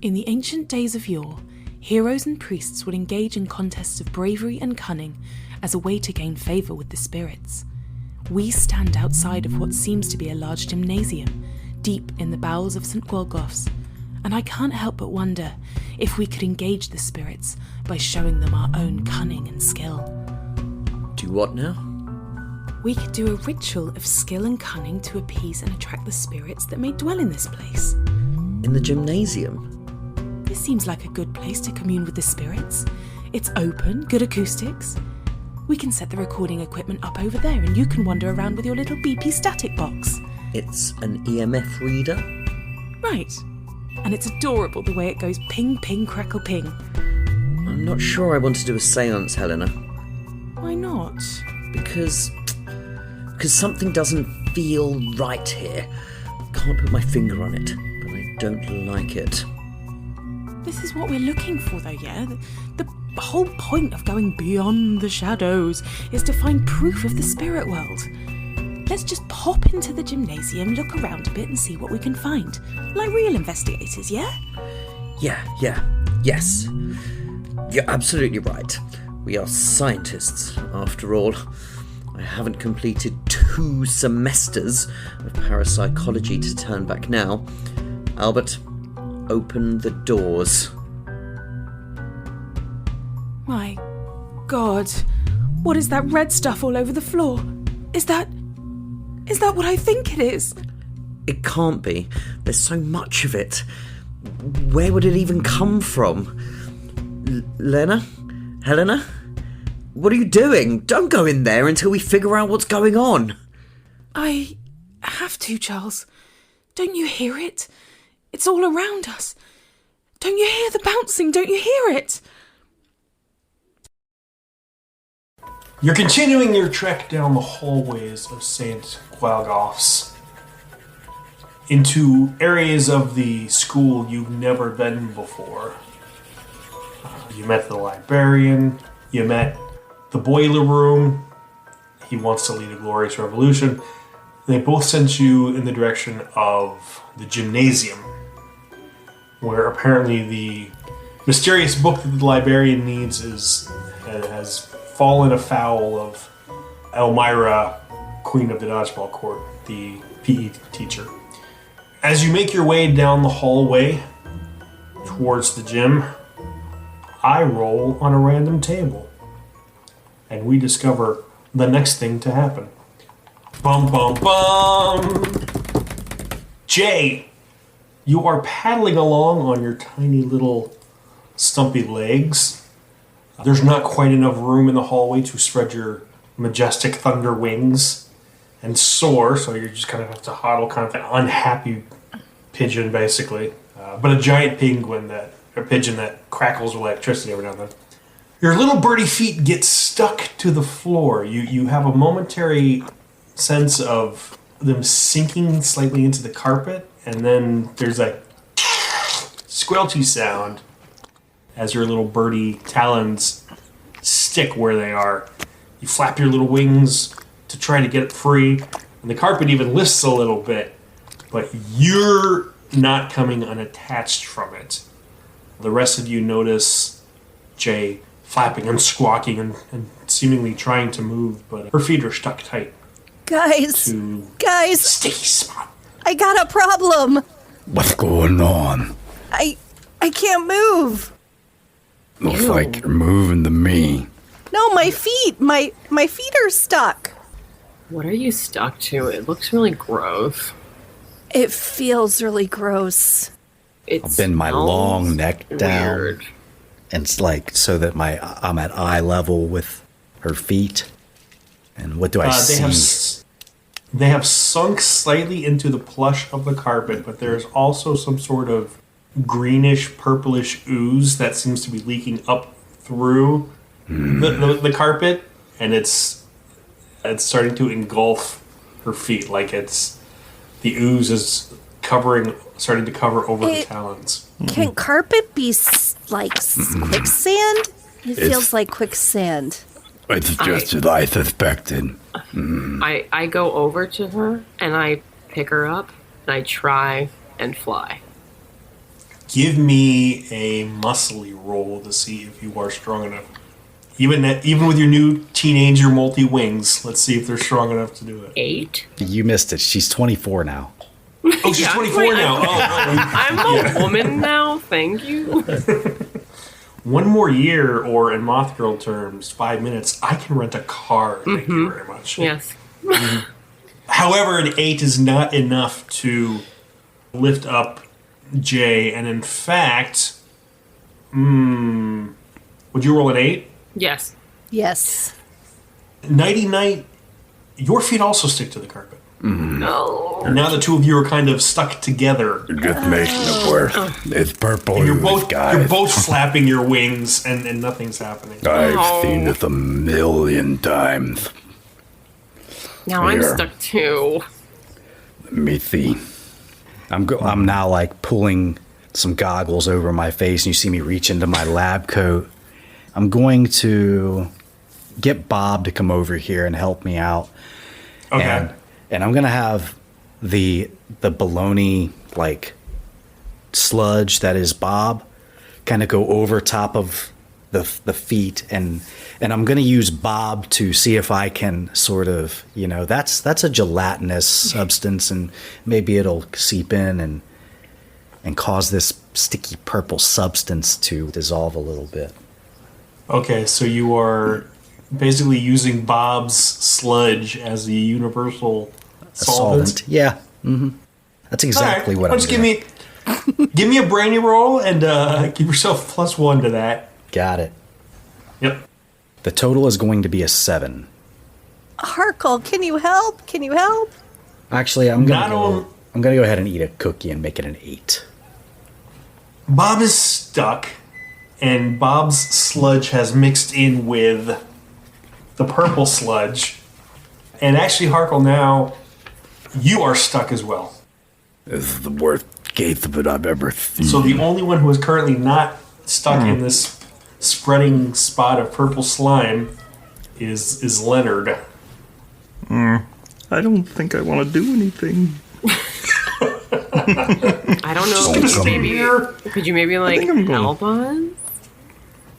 In the ancient days of yore, heroes and priests would engage in contests of bravery and cunning as a way to gain favour with the spirits. We stand outside of what seems to be a large gymnasium, deep in the bowels of St. Gwalgwlf's, and I can't help but wonder if we could engage the spirits by showing them our own cunning and skill. Do what now? We could do a ritual of skill and cunning to appease and attract the spirits that may dwell in this place. In the gymnasium? This seems like a good place to commune with the spirits. It's open, good acoustics. We can set the recording equipment up over there and you can wander around with your little beepy static box. It's an EMF reader? Right. And it's adorable the way it goes ping, ping, crackle, ping. I'm not sure I want to do a seance, Helena. Why not? Because something doesn't feel right here. Can't put my finger on it, but I don't like it. This is what we're looking for, though, yeah? The whole point of going beyond the shadows is to find proof of the spirit world. Let's just pop into the gymnasium, look around a bit and see what we can find. Like real investigators, yeah? Yes. You're absolutely right. We are scientists, after all. I haven't completed 2 semesters of parapsychology to turn back now. Albert, open the doors. My God, what is that red stuff all over the floor? Is that what I think it is? It can't be. There's so much of it. Where would it even come from? Helena? What are you doing? Don't go in there until we figure out what's going on. I have to, Charles. Don't you hear it? It's all around us. Don't you hear the bouncing? Don't you hear it? You're continuing your trek down the hallways of St. Gwalgwlf's into areas of the school you've never been before. You met the librarian, you met the boiler room. He wants to lead a glorious revolution. They both sent you in the direction of the gymnasium, where apparently the mysterious book that the librarian needs has fallen afoul of Elmira, Queen of the Dodgeball Court, the PE teacher. As you make your way down the hallway towards the gym, I roll on a random table, and we discover the next thing to happen. Bum, bum, bum! Jay, you are paddling along on your tiny little stumpy legs. There's not quite enough room in the hallway to spread your majestic thunder wings and soar, so you just kind of have to huddle, kind of an unhappy pigeon, basically. But a giant pigeon that crackles with electricity every now and then. Your little birdie feet get stuck to the floor. You have a momentary sense of them sinking slightly into the carpet, and then there's a squelchy sound as your little birdie talons stick where they are. You flap your little wings to try to get it free, and the carpet even lifts a little bit, but you're not coming unattached from it. The rest of you notice Jay flapping and squawking and seemingly trying to move, but her feet are stuck tight. Guys! Sticky spot. I got a problem! What's going on? I can't move! Looks like you're moving to me. No, my feet! My feet are stuck! What are you stuck to? It looks really gross. It feels really gross. I'll bend my long neck down. Weird. And it's like so that I'm at eye level with her feet. And what do I see? They have sunk slightly into the plush of the carpet, but there's also some sort of greenish, purplish ooze that seems to be leaking up through the carpet, and it's starting to engulf her feet. Like the ooze is starting to cover over the talons. Can carpet be like quicksand? It feels like quicksand. It's just as I suspected. I go over to her and I pick her up and I try and fly. Give me a muscly roll to see if you are strong enough. Even with your new teenager multi-wings, let's see if they're strong enough to do it. 8? You missed it. She's 24 now. Oh, she's 24 now. I'm a woman now. Thank you. One more year, or in Mothgirl terms, 5 minutes, I can rent a car. Thank you very much. Yes. However, an 8 is not enough to lift up Jay, and in fact, would you roll an 8? Yes. Yes. Nighty Night, your feet also stick to the carpet. No. And now the two of you are kind of stuck together. Just making it worse. It's purple And you're ooze, guys. both flapping your wings, and nothing's happening. I've seen this 1,000,000 times. Now I'm Here. stuck too. Let me see. I'm now like pulling some goggles over my face, and you see me reach into my lab coat. I'm going to get Bob to come over here and help me out. Okay. And I'm gonna have the baloney like sludge that is Bob kind of go over top of the feet, and I'm gonna use Bob to see if I can sort of, that's a gelatinous substance, and maybe it'll seep in and cause this sticky purple substance to dissolve a little bit. Okay, so you are basically using Bob's sludge as the universal solvent. Yeah. That's exactly what I'm just doing. give me a brainy roll and give yourself +1 to that. Got it. Yep. The total is going to be a 7. Harkle, can you help? Can you help? Actually, I'm Not gonna go ahead and eat a cookie and make it an 8. Bob is stuck, and Bob's sludge has mixed in with the purple sludge. And actually, Harkle, now you are stuck as well. This is the worst case of it I've ever seen. So the only one who is currently not stuck in this spreading spot of purple slime is Leonard. I don't think I want to do anything. I don't know. Could you maybe like think I'm going- help us?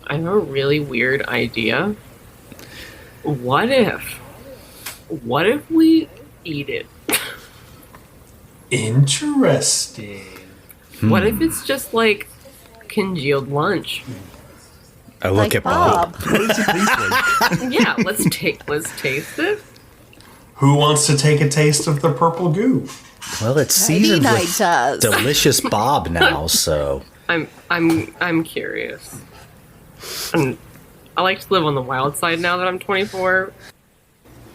I have a really weird idea. What if we eat it? Interesting. What if it's just like congealed lunch? I look Like at Bob. Bob. What does it taste like? Yeah, let's taste it. Who wants to take a taste of the purple goo? Well, it's Nighty seasoned Night with does. delicious Bob now, so I'm curious. And I like to live on the wild side now that I'm 24.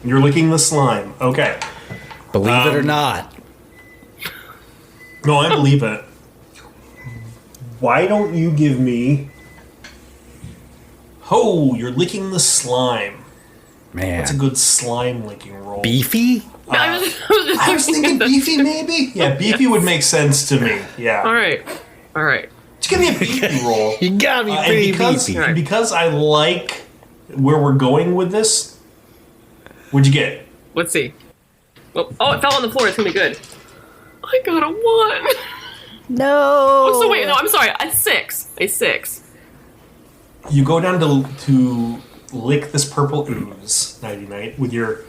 You're licking the slime. Okay. believe it or not. No, I believe it. Why don't you give me... Oh, you're licking the slime. Man. That's a good slime licking roll. Beefy? I I was thinking beefy, maybe? Yeah, beefy would make sense to me. Yeah. All right. Just give me a beefy roll. You gotta be And pretty because, beefy. because I like where we're going with this, what'd you get? Let's see. Oh, it fell on the floor. It's gonna be good. I got a 1. No. Oh, so wait, no, I'm sorry. A 6. A 6. You go down to lick this purple ooze, Nighty Night, with your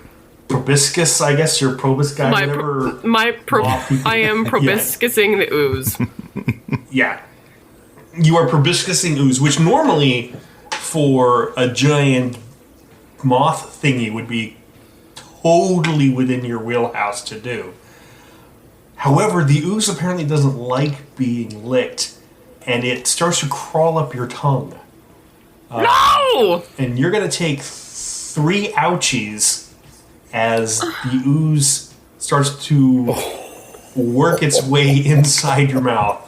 proboscis, I guess, your proboscis, whatever. I am proboscising the ooze. Yeah. You are proboscising ooze, which normally for a giant moth thingy would be totally within your wheelhouse to do. However, the ooze apparently doesn't like being licked, and it starts to crawl up your tongue. No! And you're going to take 3 ouchies as the ooze starts to work its way inside your mouth.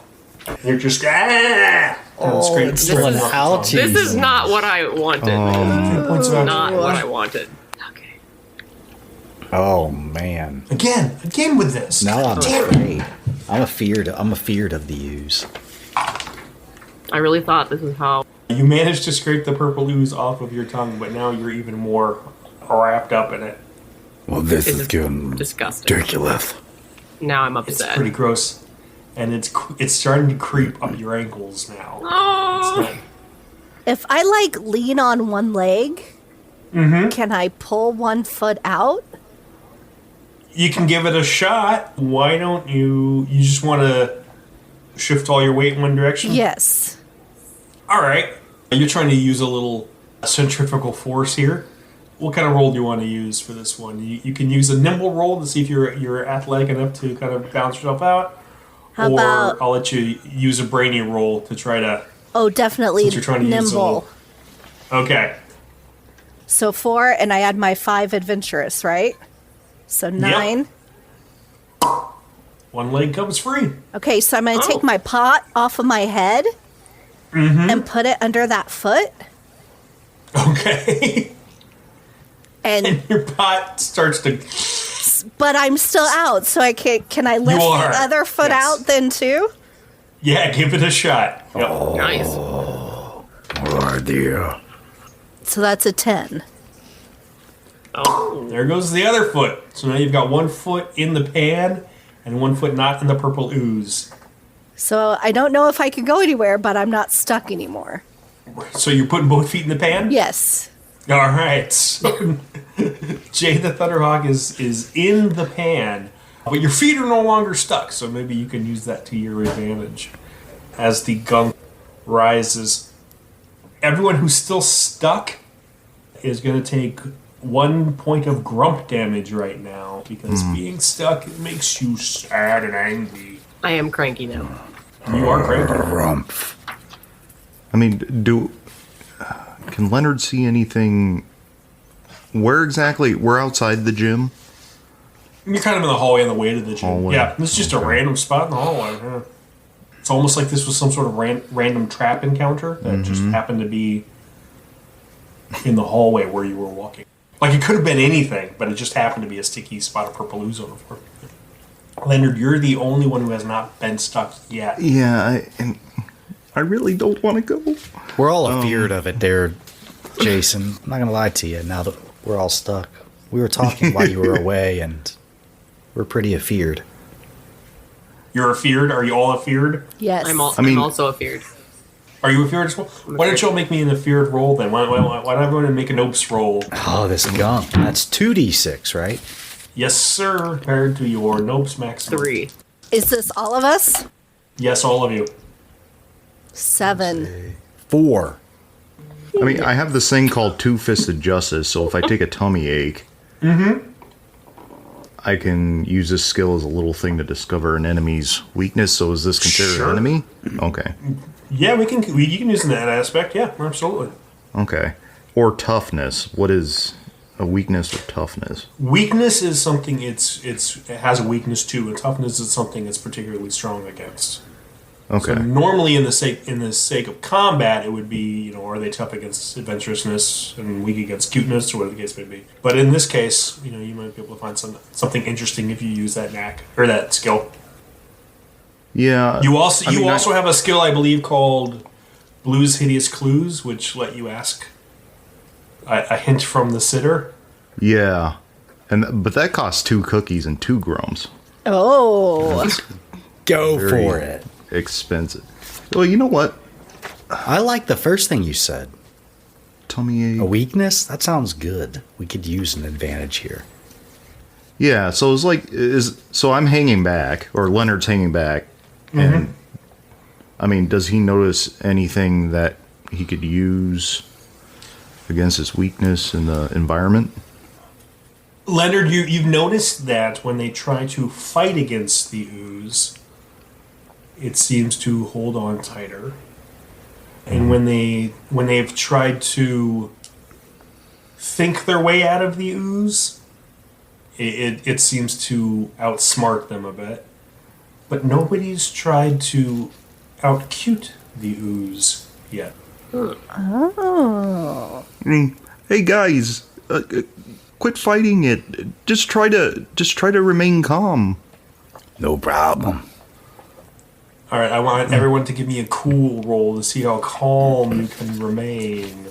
You're just it's one ouchie. This is not what I wanted. 2 points of Not what I ouchie. wanted. Okay. Oh man. Again with this. Now I'm Damn it. afraid. I'm afeared of the ooze. I really thought this was how. You managed to scrape the purple ooze off of your tongue, but now you're even more wrapped up in it. Well, this This is is getting disgusting. ridiculous. Now I'm It's upset. pretty gross. and it's starting to creep up your ankles now. Oh. If I lean on one leg, can I pull one foot out? You can give it a shot. Why don't you? You just want to shift all your weight in one direction? Yes. All right. You're trying to use a little centrifugal force here. What kind of roll do you want to use for this one? You can use a nimble roll to see if you're athletic enough to kind of bounce yourself out. How about... I'll let you use a brainy roll to try to... Oh, definitely since you're trying to nimble. Okay. So 4, and I add my 5 adventurous, right? So 9. Yep. One leg comes free. Okay, so I'm going to take my pot off of my head and put it under that foot. Okay. And your pot starts to... But I'm still out, so I can I lift the other foot out then too? Yeah, give it a shot. Yep. Nice. Oh dear. So that's a 10. Oh. There goes the other foot. So now you've got one foot in the pan and one foot not in the purple ooze. So I don't know if I can go anywhere, but I'm not stuck anymore. So you're putting both feet in the pan? Yes. All right. So Jay the Thunderhawk is in the pan, but your feet are no longer stuck, so maybe you can use that to your advantage. As the gunk rises, everyone who's still stuck is going to take 1 point of grump damage right now, because being stuck makes you sad and angry. I am cranky now. You are cranky. Rumpf. I mean, can Leonard see anything? Where exactly? We're outside the gym. You're kind of in the hallway on the way to the gym. Hallway. Yeah, this is just a random spot in the hallway. Yeah. It's almost like this was some sort of random trap encounter that just happened to be in the hallway where you were walking. Like, it could have been anything, but it just happened to be a sticky spot of purple ooze on the floor. Leonard, you're the only one who has not been stuck yet. Yeah, I really don't want to go. We're all afeared of it there, Jason. I'm not going to lie to you, now that we're all stuck. We were talking while you were away, and we're pretty afeared. You're afeared? Are you all afeared? Yes. I'm also afeared. Are you afeared as well? Why don't y'all make me an afeared roll then? Why don't I go and make an Opes roll? Oh, this gunk. That's 2d6, right? Yes, sir. Compared to your Nopes maximum. 3. Is this all of us? Yes, all of you. 7. 4. I mean, I have this thing called two-fisted justice, so if I take a tummy ache, I can use this skill as a little thing to discover an enemy's weakness. So is this considered an enemy? Okay. Yeah, you can use that aspect. Yeah, absolutely. Okay. Or toughness. What is a weakness or toughness? Weakness is something it has a weakness too, and toughness is something it's particularly strong against. Okay. So normally in the sake of combat, it would be, are they tough against adventurousness and weak against cuteness, or whatever the case may be. But in this case, you might be able to find something interesting if you use that knack or that skill. Yeah. You also have a skill, I believe, called Blue's Hideous Clues, which let you ask a hint from the sitter. Yeah. But that costs 2 cookies and 2 grums. Oh. Go for it. Expensive. Well, you know what? I like the first thing you said. Tummy ache. A weakness? That sounds good. We could use an advantage here. Yeah, so it's like, so I'm hanging back, or Leonard's hanging back, and, I mean, does he notice anything that he could use against his weakness in the environment? Leonard, you've noticed that when they try to fight against the ooze, it seems to hold on tighter. And when they've tried to think their way out of the ooze, it seems to outsmart them a bit. But nobody's tried to out-cute the ooze yet. Oh. Hey guys, quit fighting it. Just try to remain calm. No problem. All right, I want everyone to give me a cool roll to see how calm you can remain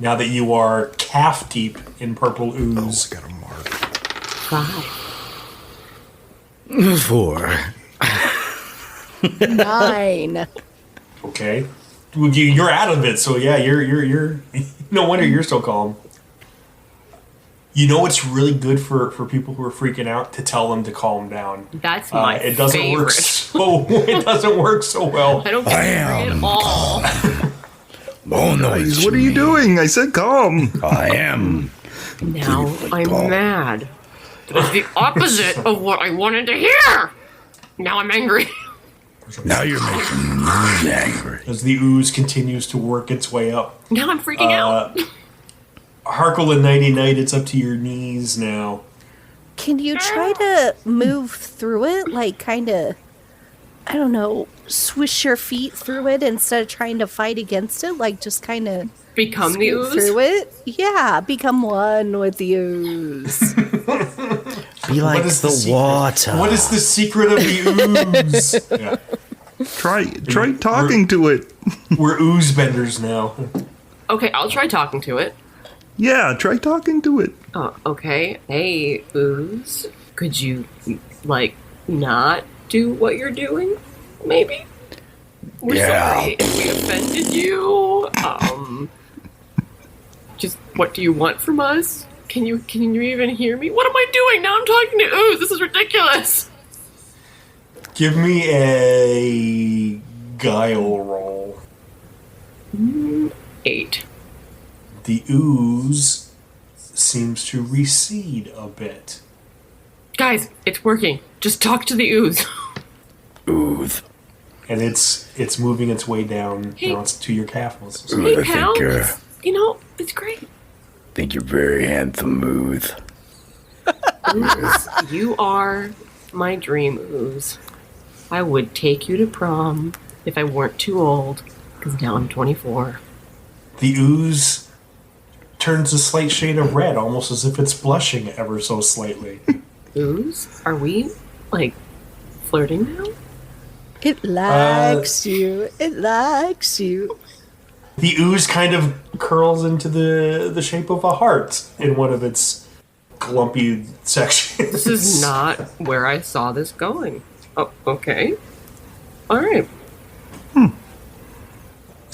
now that you are calf deep in purple ooze. I got a mark. 5. 4. 9. Okay. Well, you're out of it, so yeah, you're no wonder you're so calm. You know what's really good for people who are freaking out? To tell them to calm down. That's my It doesn't favorite. it doesn't work so well. I don't care at all. Oh no, What are you doing? I said calm. I am. Now I'm mad. That's the opposite of what I wanted to hear. Now I'm angry. Now you're making me angry. As the ooze continues to work its way up. Now I'm freaking out. Harkle and Nighty Night, it's up to your knees now. Can you try to move through it? Like, kind of, I don't know, swish your feet through it instead of trying to fight against it? Like, just kind of Become the ooze? through it? Yeah, become one with the ooze. Be like What is the secret? water. What is the secret of the ooze? Yeah. Try talking to it. We're ooze benders now. Okay, I'll try talking to it. Yeah, try talking to it. Oh, okay. Hey, ooze. Could you, like, not do what you're doing? Maybe? We're Yeah. sorry if we offended you. Just what do you want from us? Can you even hear me? What am I doing? Now I'm talking to ooze. This is ridiculous. Give me a guile roll. 8. The ooze seems to recede a bit. Guys, it's working. Just talk to the ooze. Ooze. And it's moving its way down Hey. to your calf muscles. Hey, I pal. think It's great. you're very handsome, Ooze. Ooze, you are my dream ooze. I would take you to prom if I weren't too old, because now I'm 24. The ooze turns a slight shade of red, almost as if it's blushing ever so slightly. Ooze? Are we, like, flirting now? It likes you. It likes you. The ooze kind of curls into the shape of a heart in one of its glumpy sections. This is not where I saw this going. Oh, okay. Alright.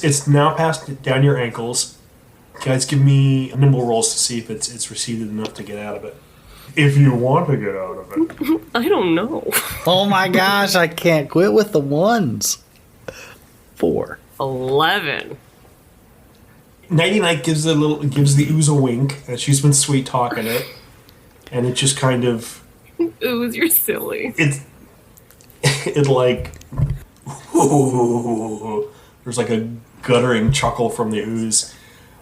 It's now passed down your ankles. Guys, give me nimble rolls to see if it's receded enough to get out of it. If you want to get out of it. I don't know. Oh my gosh, I can't quit with the ones. 4. 11. Nighty Night gives the ooze a wink, and she's been sweet talking it, and it just kind of Ooze, you're silly. it like there's like a guttering chuckle from the ooze,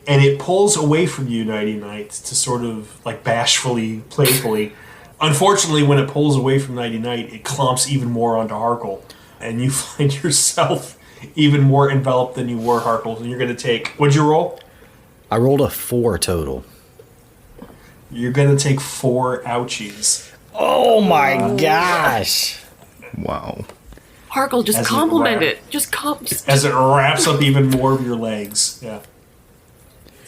and it pulls away from you, Nighty Night, to sort of like bashfully, playfully. Unfortunately, when it pulls away from Nighty Night, it clomps even more onto Harkle, and you find yourself even more enveloped than you were, Harkle. And you're going to take... What'd you roll? I rolled a 4 total. You're going to take 4 ouchies. Oh my gosh. Wow. Harkle, just As it compliment wrap- it. Just As it wraps up even more of your legs. Yeah.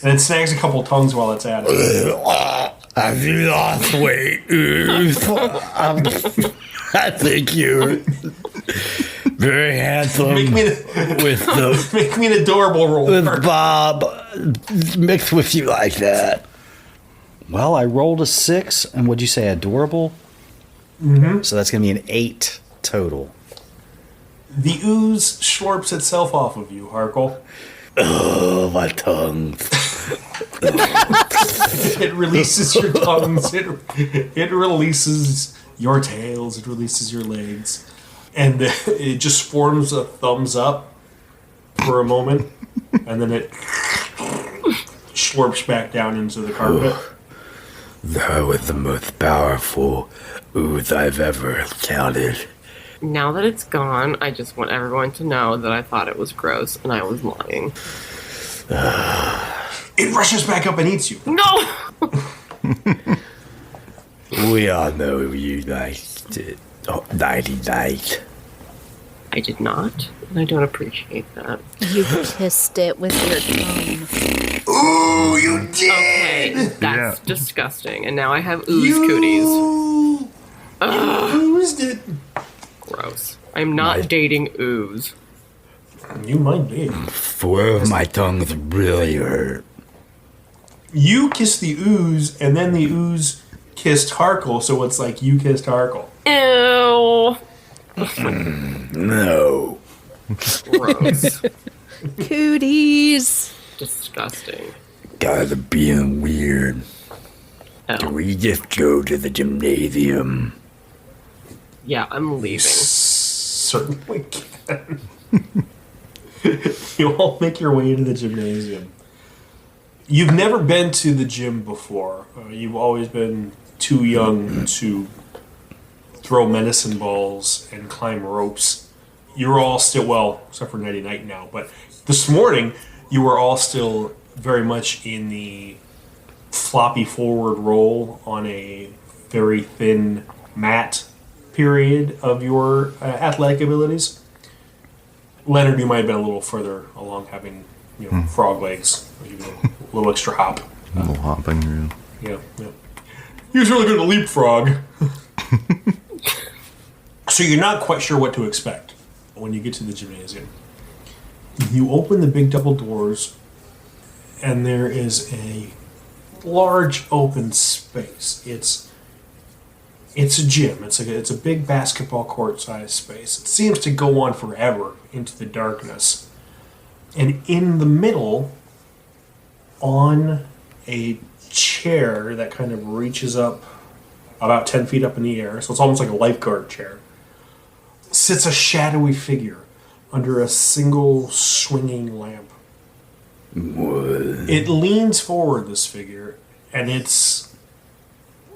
And it snags a couple tongues while it's at it. Have you lost weight, Ooze? I think you're very handsome Make me with an adorable roll. with Bob mixed with you like that. Well, I rolled a 6, and what'd you say, adorable? Mm-hmm. So that's going to be an 8 total. The ooze slurps itself off of you, Harkle. Oh, my tongue. It releases your tongues. It releases your tails. It releases your legs. And it just forms a thumbs up for a moment. And then it slurps back down into the carpet. That was the most powerful ooze I've ever encountered. Now that it's gone, I just want everyone to know that I thought it was gross and I was lying. It rushes back up and eats you. No! We all know you liked it. Oh, Nighty Night. I did not, and I don't appreciate that. You kissed it with your tongue. Ooh, you did! Okay, that's Yeah. disgusting. And now I have ooze cooties. You oozed it. Gross. I'm not dating ooze. You might be. 4 of my tongues really hurt. You kissed the ooze, and then the ooze kissed Harkle, so it's like you kissed Harkle. Ew. No. Gross. Cooties. Disgusting. Guys are being weird. Oh. Can we just go to the gymnasium? Yeah, I'm leaving. Certainly can. You all make your way to the gymnasium. You've never been to the gym before. You've always been too young to throw medicine balls and climb ropes. You're all still, well, except for Nighty Night now, but this morning you were all still very much in the floppy forward roll on a very thin mat period of your athletic abilities. Leonard, you might have been a little further along, having frog legs, maybe a little extra hop. A little hopping. Yeah. He was really good at leapfrog. So you're not quite sure what to expect when you get to the gymnasium. You open the big double doors, and there is a large open space. It's a gym. It's a big basketball court-sized space. It seems to go on forever into the darkness. And in the middle, on a chair that kind of reaches up about 10 feet up in the air, so it's almost like a lifeguard chair, sits a shadowy figure under a single swinging lamp. What? It leans forward, this figure, and it's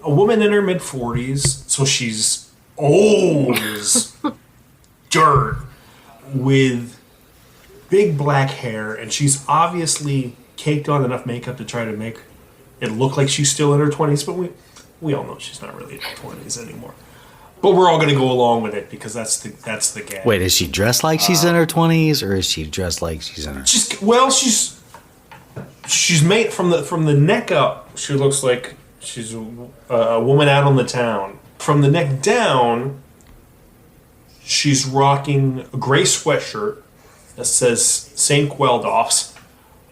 a woman in her mid-40s, so she's old as dirt, with big black hair, and she's obviously caked on enough makeup to try to make it look like she's still in her 20s, but we all know she's not really in her 20s anymore. But we're all going to go along with it because that's the gag. Wait, is she dressed like she's in her 20s, or is she dressed like she's in her... She's made from the neck up. She looks like she's a woman out on the town. From the neck down, she's rocking a gray sweatshirt that says St. Gueldoff's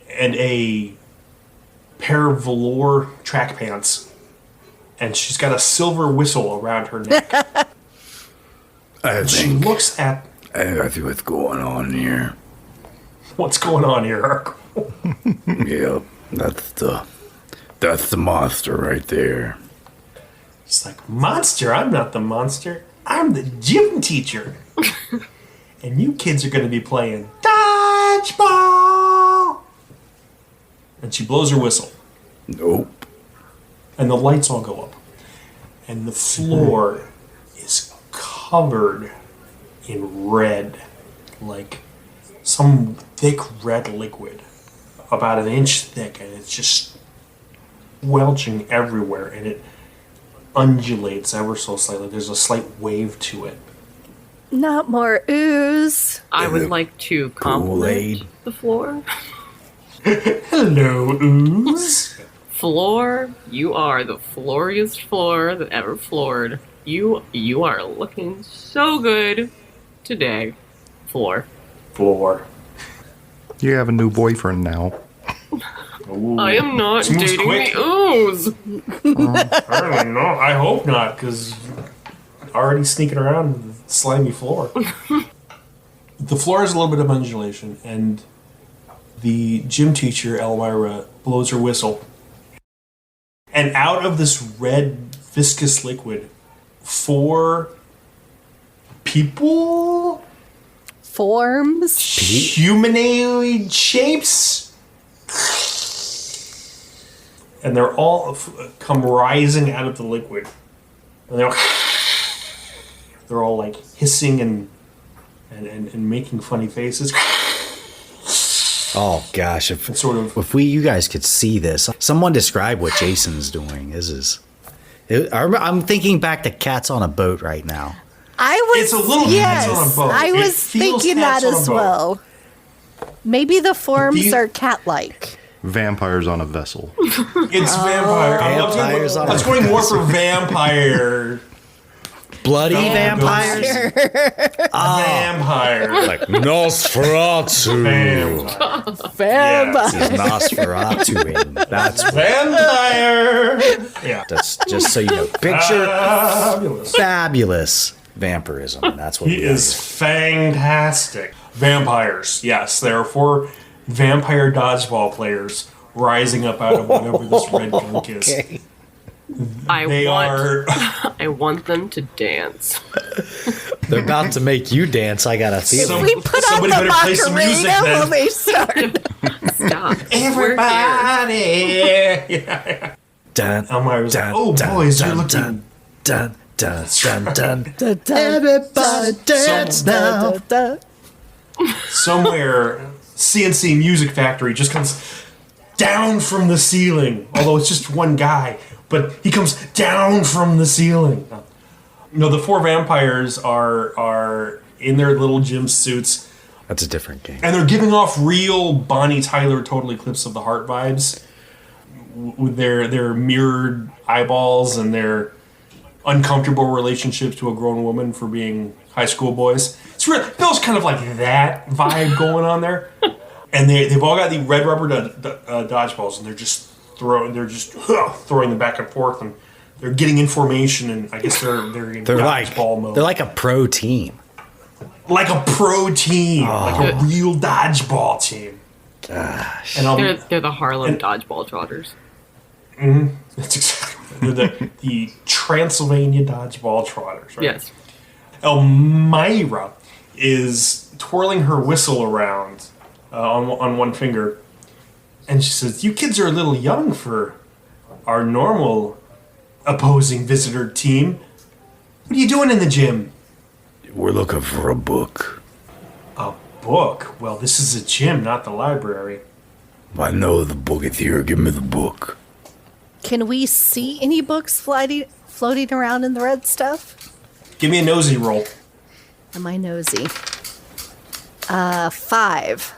and a pair of velour track pants. And she's got a silver whistle around her neck. I She think looks at... I see what's going on here. What's going on here, Harkle? Yep, that's the monster right there. It's like, monster? I'm not the monster. I'm the gym teacher. And you kids are going to be playing dodgeball. And she blows her whistle. Nope. And the lights all go up. And the floor is covered in red. Like some thick red liquid. About an inch thick. And it's just welching everywhere. And it undulates ever so slightly. There's a slight wave to it. Not more ooze. I would like to compliment the floor. Hello, ooze. Floor, you are the flooriest floor that ever floored. You are looking so good today. Floor. You have a new boyfriend now. Ooh. I am not Moves dating quick. the ooze. Apparently not. I hope not, because already sneaking around the slimy floor. The floor has a little bit of undulation, and the gym teacher, Elmira, blows her whistle. And out of this red, viscous liquid, 4 people? Forms. Humanoid shapes? And they're all come rising out of the liquid. And they're all like hissing and making funny faces. Oh gosh, if you guys could see this, someone describe what Jason's doing. I'm thinking back to Cats on a Boat right now. It's a little Cats on a Boat. I was thinking that as well. Maybe the forms are cat-like. Vampires on a vessel. It's vampire. Vampires on a I was going more for vampire. Bloody vampires? Vampire. Like Nosferatu. Vampire. He's Nosferatu. That's Vampire. Yeah. That's just so you know. Picture fabulous vampirism. That's what He we is fantastic. Vampires. Yes, there are 4 vampire dodgeball players rising up out of whatever this red gunk is. I want them to dance. They're about to make you dance. I got a feeling. We put on Somebody the better play some music Macarena when then. they start. Stop. Everybody. Yeah. Dun, Elmira was like, dun, oh, dun, boys, dun, you're looking... dun, dun, dun, dun, dun. Everybody dance now. Somewhere, CNC Music Factory just comes down from the ceiling. Although it's just one guy, but he comes down from the ceiling. No, the 4 vampires are in their little gym suits. That's a different game. And they're giving off real Bonnie Tyler Total Eclipse of the Heart vibes with their mirrored eyeballs and their uncomfortable relationships to a grown woman for being high school boys. It's real. Feels kind of like that vibe going on there. And they've all got the red rubber dodgeballs, and they're just throwing them back and forth, and they're getting information, and I guess they're in dodgeball mode. They're like a pro team. Like a pro team, like a real dodgeball team. Gosh. And They're the Harlem dodgeball trotters. that's exactly the Transylvania dodgeball trotters, right? Yes. Elmira is twirling her whistle around on one finger, and she says, "You kids are a little young for our normal opposing visitor team. What are you doing in the gym?" We're looking for a book. A book? Well, this is a gym, not the library. I know the book is here. Give me the book. Can we see any books floating around in the red stuff? Give me a nosy roll. Am I nosy? 5.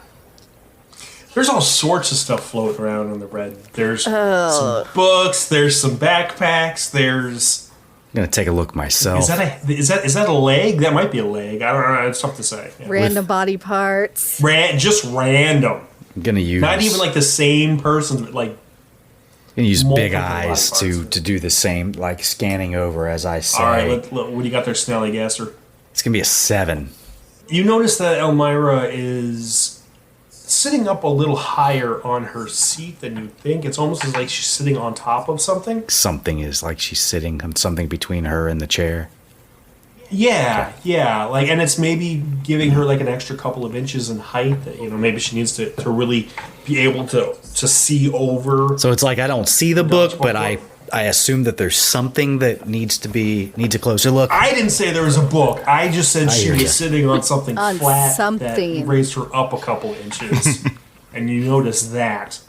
There's all sorts of stuff floating around in the red. There's some books. There's some backpacks. There's. I'm gonna take a look myself. Is that a leg? That might be a leg. I don't know. It's tough to say. Yeah. Random body parts. Just random. I'm gonna use Not even like the same person, but like. I'm gonna use big multiple eyes body to parts. do the same, like scanning over as I say. All right, what do you got there, Snallygaster? It's gonna be a 7. You notice that Elmira is sitting up a little higher on her seat than you think. It's almost as like she's sitting on top of something. Something is like she's sitting on something between her and the chair. Yeah, like, and it's maybe giving her like an extra couple of inches in height. That, maybe she needs to really be able to see over. So it's like I don't see the book, but I assume that there's something that needs a closer look. I didn't say there was a book. I just said she hear was ya. sitting on something On flat something. that raised her up a couple inches, and you notice that.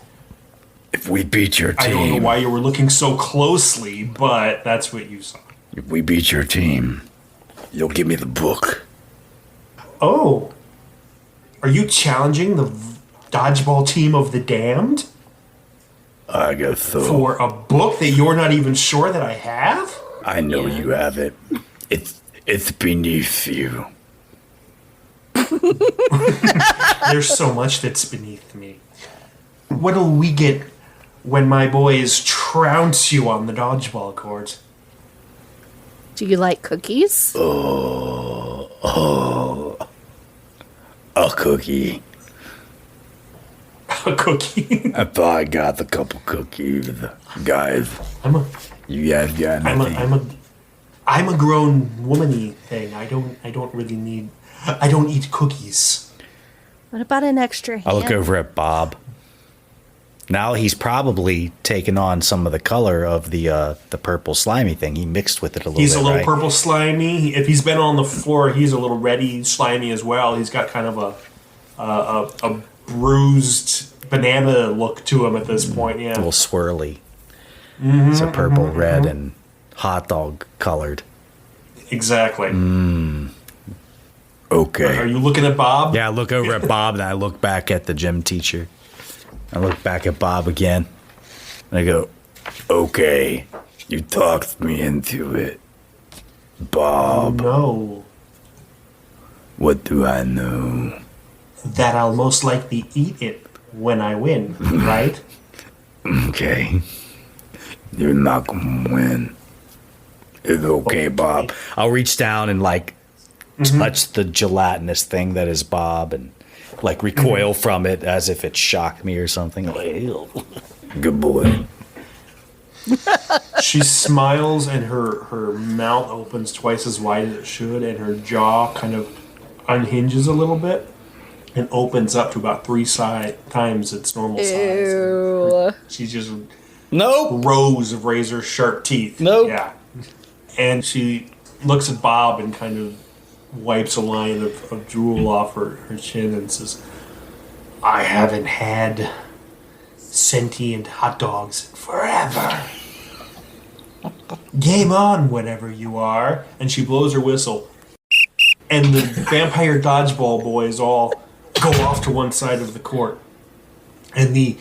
If we beat your team, I don't know why you were looking so closely, but that's what you saw. If we beat your team, you'll give me the book. Oh, are you challenging the dodgeball team of the damned I guess so. for a book that you're not even sure that I have? I know you have it. It's beneath you. There's so much that's beneath me. What'll we get when my boys trounce you on the dodgeball court? Do you like cookies? A cookie. A cookie? I thought I got the couple cookies. Guys, you guys got anything? I'm a grown womany thing. I don't really need. I don't eat cookies. What about an extra hand? I look over at Bob. Now he's probably taken on some of the color of the purple slimy thing. He mixed with it a little bit. He's a little right? purple slimy. If he's been on the floor, he's a little reddy slimy as well. He's got kind of a bruised banana look to him at this point. Yeah, A little swirly. It's a purple, red, and hot dog colored. exactly. Okay. Are you looking at Bob? Yeah, I look over at Bob and I look back at the gym teacher. I look back at Bob again. And I go, Okay. You talked me into it. Bob, No. what do I know? That I'll most likely eat it when I win, right? Okay. You're not gonna win. It's okay, Bob. I'll reach down and like touch the gelatinous thing that is Bob and like recoil from it as if it shocked me or something. Like, ew. Good boy. She smiles and her mouth opens twice as wide as it should, and her jaw kind of unhinges a little bit and opens up to about times its normal size. Ew. She's just Nope. rows of razor sharp teeth. Nope. Yeah. And she looks at Bob and kind of wipes a line of drool off her chin and says, I haven't had sentient hot dogs in forever. Game on, whatever you are. And she blows her whistle. And the vampire dodgeball boys all go off to one side of the court. And the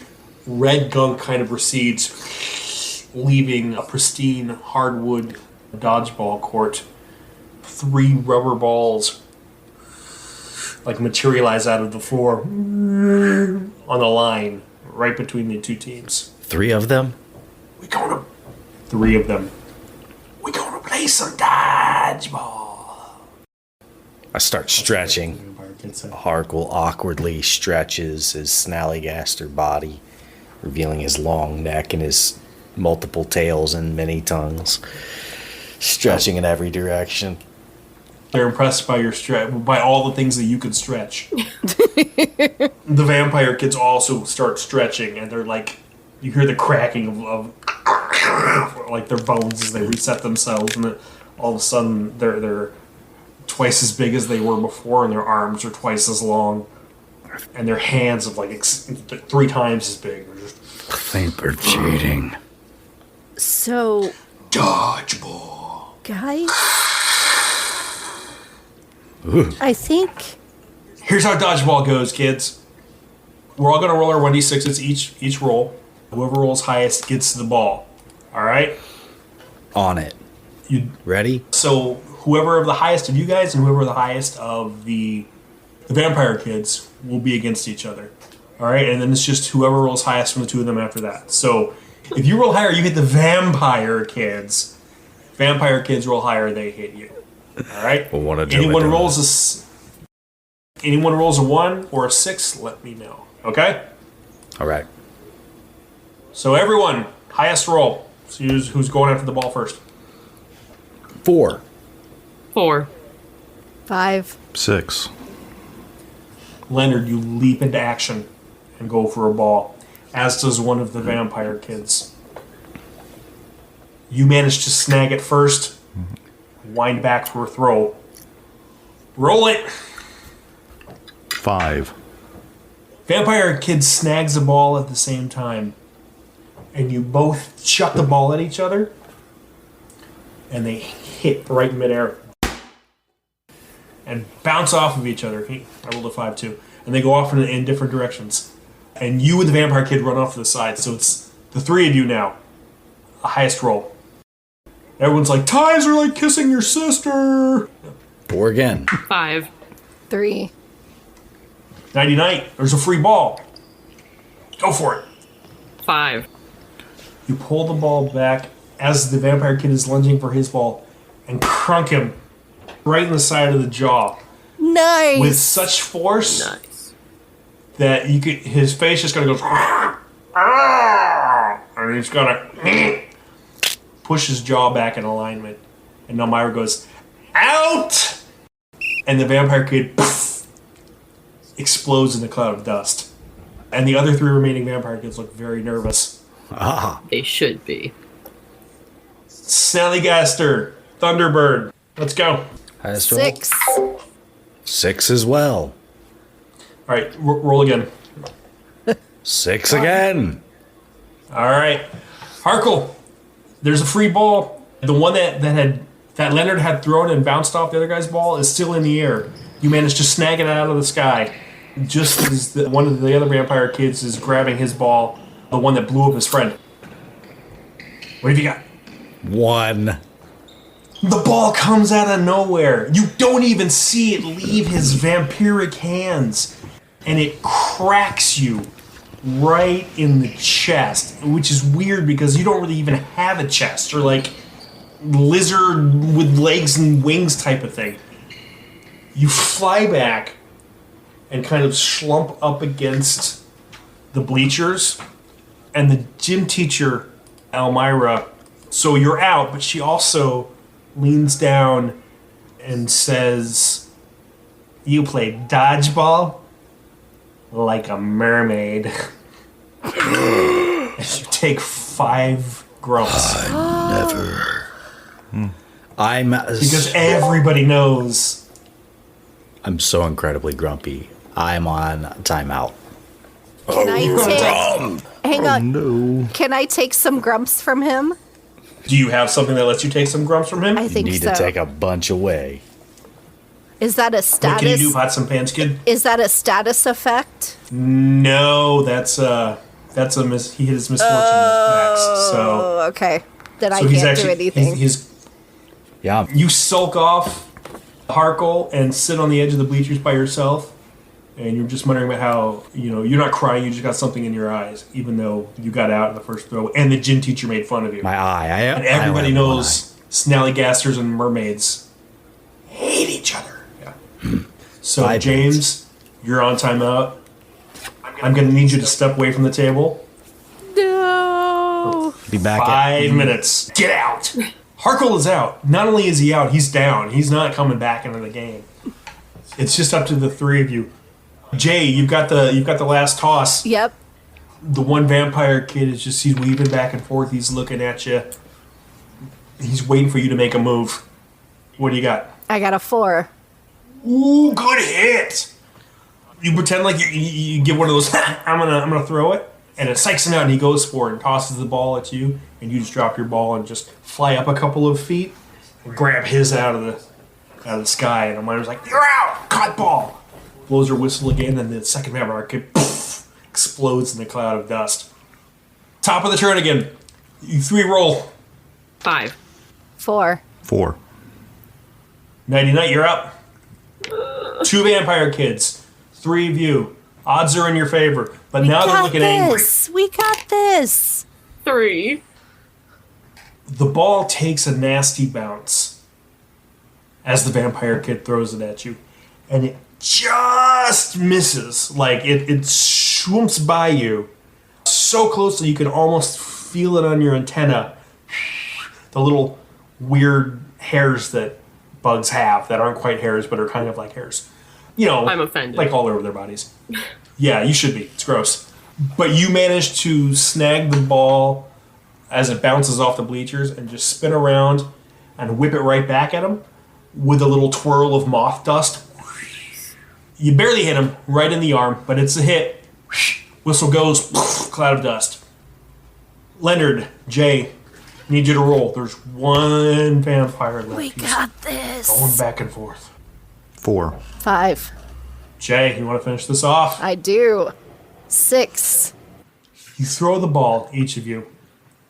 red gunk kind of recedes, leaving a pristine hardwood dodgeball court. 3 rubber balls like materialize out of the floor on the line right between the two teams. 3 of them? 3 of them. We're gonna play some dodgeball. I start stretching. Harkle awkwardly stretches his Snallygaster body, revealing his long neck and his multiple tails and many tongues, stretching in every direction. They're impressed by your by all the things that you can stretch. The vampire kids also start stretching, and they're like, you hear the cracking of like their bones as they reset themselves, and then all of a sudden they're twice as big as they were before, and their arms are twice as long, and their hands are like 3 times as big. I think they're cheating. So, Dodgeball. guys, I think Here's how dodgeball goes, kids. We're all gonna roll our 1d6s each roll. Whoever rolls highest gets the ball. All right. On it. You Ready? So whoever of the highest of you guys and whoever the highest of the vampire kids will be against each other. All right, and then it's just whoever rolls highest from the 2 of them after that. So if you roll higher, you hit the vampire kids. Vampire kids roll higher, they hit you. All right. We'll wanna do anyone it, rolls anyone rolls a 1 or a 6, let me know. Okay. All right. So everyone, highest roll. So who's going after the ball first? 4. 4. 5. 6. Leonard, you leap into action and go for a ball, as does one of the vampire kids. You manage to snag it first, wind back for a throw. Roll it! 5. Vampire kid snags the ball at the same time, and you both chuck the ball at each other, and they hit right in midair and bounce off of each other. I rolled a 5 too. And they go off in different directions. And you and the vampire kid run off to the side. So it's the 3 of you now. A highest roll. Everyone's like, ties are like kissing your sister. 4 again. 5. 3. Nighty night. There's a free ball. Go for it. 5. You pull the ball back as the vampire kid is lunging for his ball and crunk him right in the side of the jaw. Nice. With such force Nice. that you could, his face just gonna go, and he's gonna push his jaw back in alignment. And Elmira goes, out! And the vampire kid explodes in a cloud of dust. And the other 3 remaining vampire kids look very nervous. Ah. They should be. Snallygaster, Thunderbird, let's go. Highest roll? 6. 6 as well. All right, roll again. 6 again. All right, Harkle. There's a free ball. The one that Leonard had thrown and bounced off the other guy's ball is still in the air. You managed to snag it out of the sky, just as one of the other vampire kids is grabbing his ball, the one that blew up his friend. What have you got? 1. The ball comes out of nowhere. You don't even see it leave his vampiric hands. And it cracks you right in the chest, which is weird because you don't really even have a chest. Or like lizard with legs and wings type of thing. You fly back and kind of slump up against the bleachers. And the gym teacher, Elmira, so you're out, but she also leans down and says, "You play dodgeball like a mermaid." And you take 5 grumps. Never. Because everybody knows. I'm so incredibly grumpy. I'm on timeout. Can I hang on. No. Can I take some grumps from him? Do you have something that lets you take some grumps from him? I think Need so. to take a bunch away. Is that a What can you do, status? Pots and Pants Kid? Is that a status effect? No, that's a he hit his misfortune max. So, Oh, okay. Then I so he's can't actually do anything. He's Yeah. you sulk off Harkle and sit on the edge of the bleachers by yourself, and you're just wondering about how, you're not crying, you just got something in your eyes, even though you got out in the first throw, and the gym teacher made fun of you. My eye. And everybody knows Snallygasters and mermaids hate each other. Yeah. So, Bye, James, you're on timeout. I'm going to need you to step away from the table. No. Be back 5 minutes. Get out. Harkle is out. Not only is he out, he's down. He's not coming back into the game. It's just up to the 3 of you. Jay, you've got the last toss. Yep. The one vampire kid he's weaving back and forth. He's looking at you. He's waiting for you to make a move. What do you got? I got a 4. Ooh, good hit. You pretend like you give one of those. I'm gonna throw it, and it psychs him out, and he goes for it and tosses the ball at you, and you just drop your ball and just fly up a couple of feet and grab his out of the sky. And Elmira's like, "You're out, caught ball." Blows her whistle again, and the second vampire kid explodes in the cloud of dust. Top of the turn again. You 3 roll. 5. 4. 4. Nighty night, you're up. 2 vampire kids. 3 of you. Odds are in your favor, but now they're looking angry. We got this. 3. The ball takes a nasty bounce as the vampire kid throws it at you, and it just misses. Like it swoops by you so close that you can almost feel it on your antenna. The little weird hairs that bugs have that aren't quite hairs but are kind of like hairs. I'm offended. Like all over their bodies. Yeah, you should be. It's gross. But you manage to snag the ball as it bounces off the bleachers and just spin around and whip it right back at him with a little twirl of moth dust. You barely hit him right in the arm, but it's a hit. Whistle goes, cloud of dust. Leonard, Jay, need you to roll. There's 1 vampire left. We got this. Going back and forth. 4. 5. Jay, you want to finish this off? I do. 6. You throw the ball, each of you,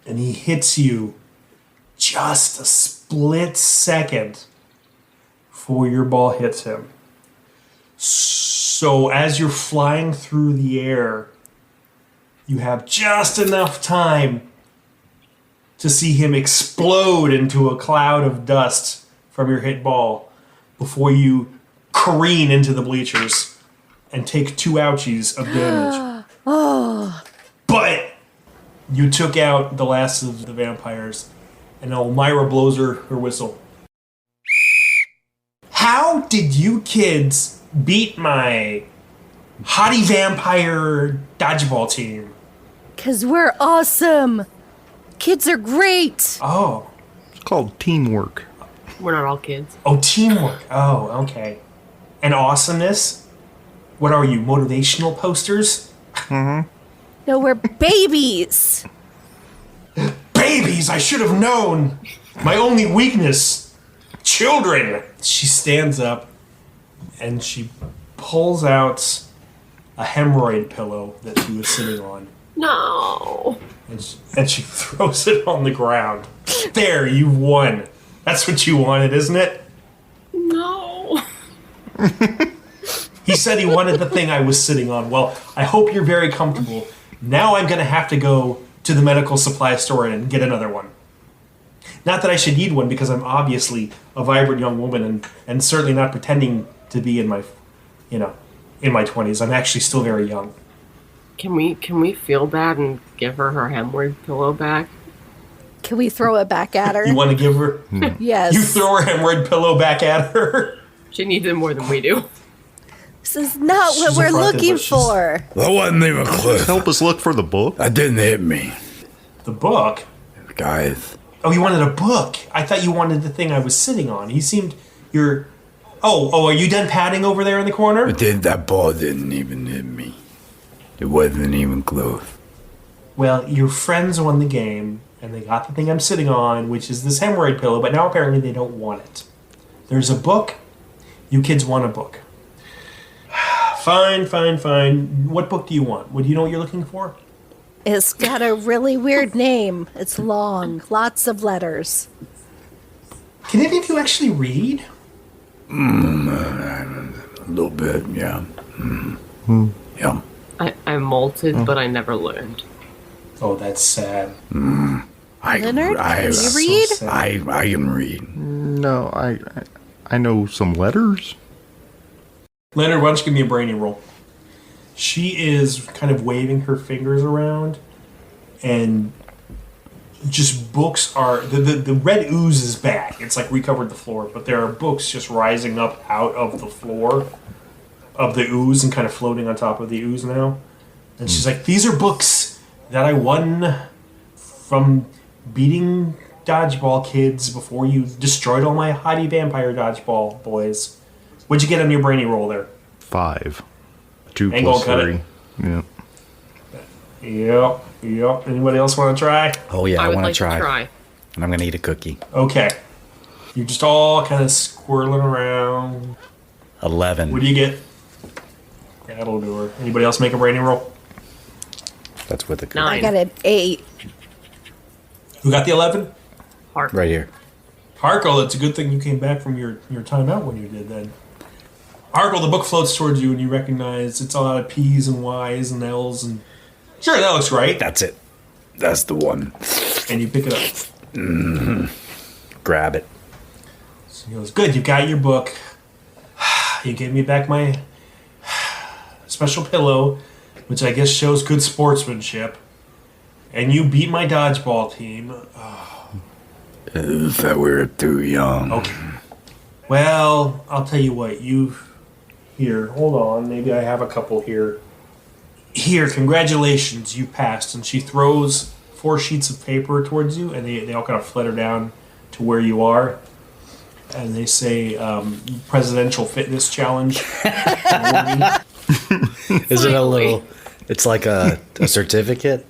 and he hits you just a split second before your ball hits him. So as you're flying through the air, you have just enough time to see him explode into a cloud of dust from your hit ball before you careen into the bleachers and take 2 ouchies of damage. But you took out the last of the vampires, and Elmira blows her whistle. How did you kids beat my hottie vampire dodgeball team? 'Cause we're awesome. Kids are great. Oh. It's called teamwork. We're not all kids. Oh, teamwork. Oh, okay. And awesomeness? What are you, motivational posters? No, we're babies. Babies, I should have known. My only weakness. Children. She stands up and she pulls out a hemorrhoid pillow that she was sitting on. No. And she throws it on the ground. There, you've won. That's what you wanted, isn't it? No. He said he wanted the thing I was sitting on. Well, I hope you're very comfortable. Now I'm going to have to go to the medical supply store and get another one. Not that I should need one, because I'm obviously a vibrant young woman and certainly not pretending to be in my 20s. I'm actually still very young. Can we feel bad and give her hemorrhoid pillow back? Can we throw it back at her? You want to give her? Yes. You throw her hemorrhoid pillow back at her? She needs it more than we do. This is not what She's we're affronted, looking but she's- for. That wasn't even close. Help us look for the book. That didn't hit me. The book? Guys, Oh, you wanted a book. I thought you wanted the thing I was sitting on. You're... Oh, are you done padding over there in the corner? that ball didn't even hit me. It wasn't even close. Well, your friends won the game, and they got the thing I'm sitting on, which is this hemorrhoid pillow, but now apparently they don't want it. There's a book. You kids want a book. Fine. What book do you want? What do you know what you're looking for? It's got a really weird name. It's long, lots of letters. Can any of you actually read? A little bit, yeah. Yeah. I molted, but I never learned. Oh, that's sad. Leonard, can you so read? sad. I can read. No, I know some letters. Leonard, why don't you give me a brainy roll? She is kind of waving her fingers around, and just books are... The red ooze is back. It's like we covered the floor, but there are books just rising up out of the floor of the ooze and kind of floating on top of the ooze now. And she's like, these are books that I won from beating dodgeball kids before you destroyed all my hottie vampire dodgeball boys. What'd you get on your brainy roll there? 5. 2 Ain't plus gonna cut 3. it. Yep. Anybody else want to try? Oh yeah, I would want to like try. And I'm gonna eat a cookie. Okay. You're just all kind of squirreling around. 11. What do you get? That'll do her. Anybody else make a brainy roll? That's with the cookie. 9. I got an 8. Who got the 11? Hark. Right here. Harkle, it's a good thing you came back from your time out when you did then. Harkle, the book floats towards you and you recognize it's a lot of P's and Y's and L's and... Sure, that looks right. That's it. That's the one. And you pick it up. Grab it. So he goes, good, you got your book. You gave me back my special pillow, which I guess shows good sportsmanship. And you beat my dodgeball team. That we were too young. Okay. Well, I'll tell you what, Here, hold on, maybe I have a couple here. Here, congratulations, you passed. And she throws 4 sheets of paper towards you, and they all kind of flutter down to where you are. And they say, Presidential Fitness Challenge. Is it a little... It's like a certificate?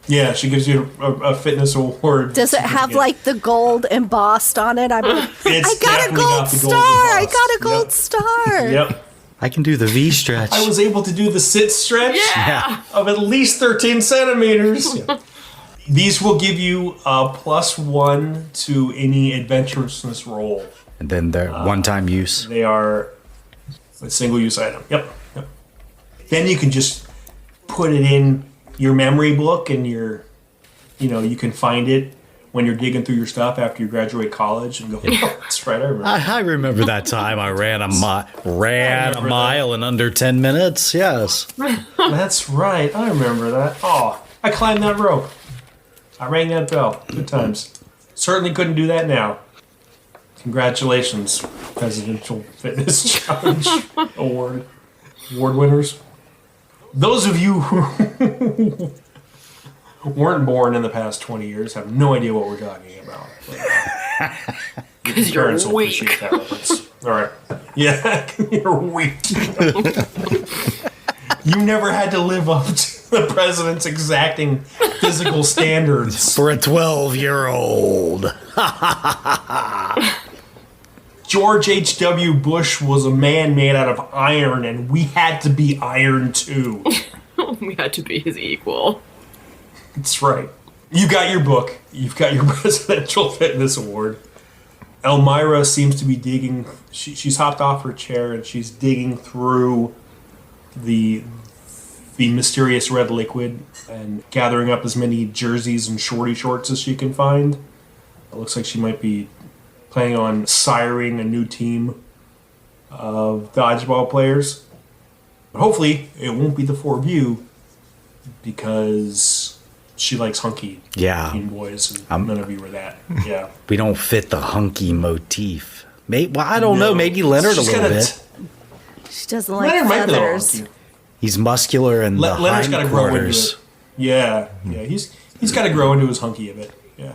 Yeah, she gives you a fitness award. Does it have like the gold embossed on it? I got a definitely gold got the gold star. I embossed. got a gold Yep. star. Yep. I can do the V stretch. I was able to do the sit stretch Yeah. of at least 13 centimeters. Yeah. These will give you a +1 to any adventurousness roll. And then they're one-time use. They are a single-use item. Yep. Then you can just put it in your memory book and you can find it when you're digging through your stuff after you graduate college and go, oh, that's right, I remember. I remember that time I ran a mile in under 10 minutes. Yes. That's right, I remember that. Oh, I climbed that rope. I rang that bell. Good times. Certainly couldn't do that now. Congratulations, Presidential Fitness Challenge Award winners. Those of you who weren't born in the past 20 years have no idea what we're talking about. Because you're Parents will weak. appreciate that reference. All right. Yeah, you're weak. You never had to live up to the president's exacting physical standards. For a 12-year-old. George H.W. Bush was a man made out of iron, and we had to be iron too. We had to be his equal. That's right. You got your book. You've got your Presidential Fitness Award. Elmira seems to be digging. She's hopped off her chair and she's digging through the mysterious red liquid and gathering up as many jerseys and shorty shorts as she can find. It looks like she might be planning on siring a new team of dodgeball players. But hopefully it won't be the four of you, because she likes hunky teen boys, and none of you were that. Yeah, We don't fit the hunky motif. I don't know. Maybe Leonard a little bit. She doesn't like Leonard might be a little feathers. hunky. He's muscular in the Leonard's got to grow into hindquarters. it. Yeah. He's got to grow into his hunky a bit. Yeah.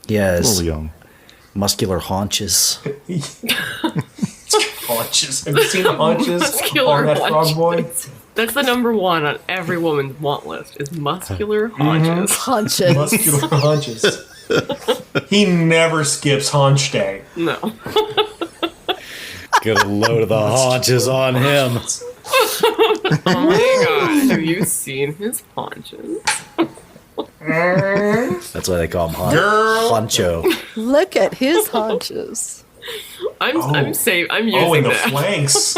He A has little young. muscular haunches. Haunches. Have you seen the haunches Muscular on that frog boy? haunches. That's the number one on every woman's want list, is muscular haunches. Haunches. Muscular haunches. He never skips haunch day. No. Get a load of the haunches on him. Oh my god, have you seen his haunches? That's why they call him Honcho. Look at his haunches. I'm safe. I'm using Oh, and the that. flanks.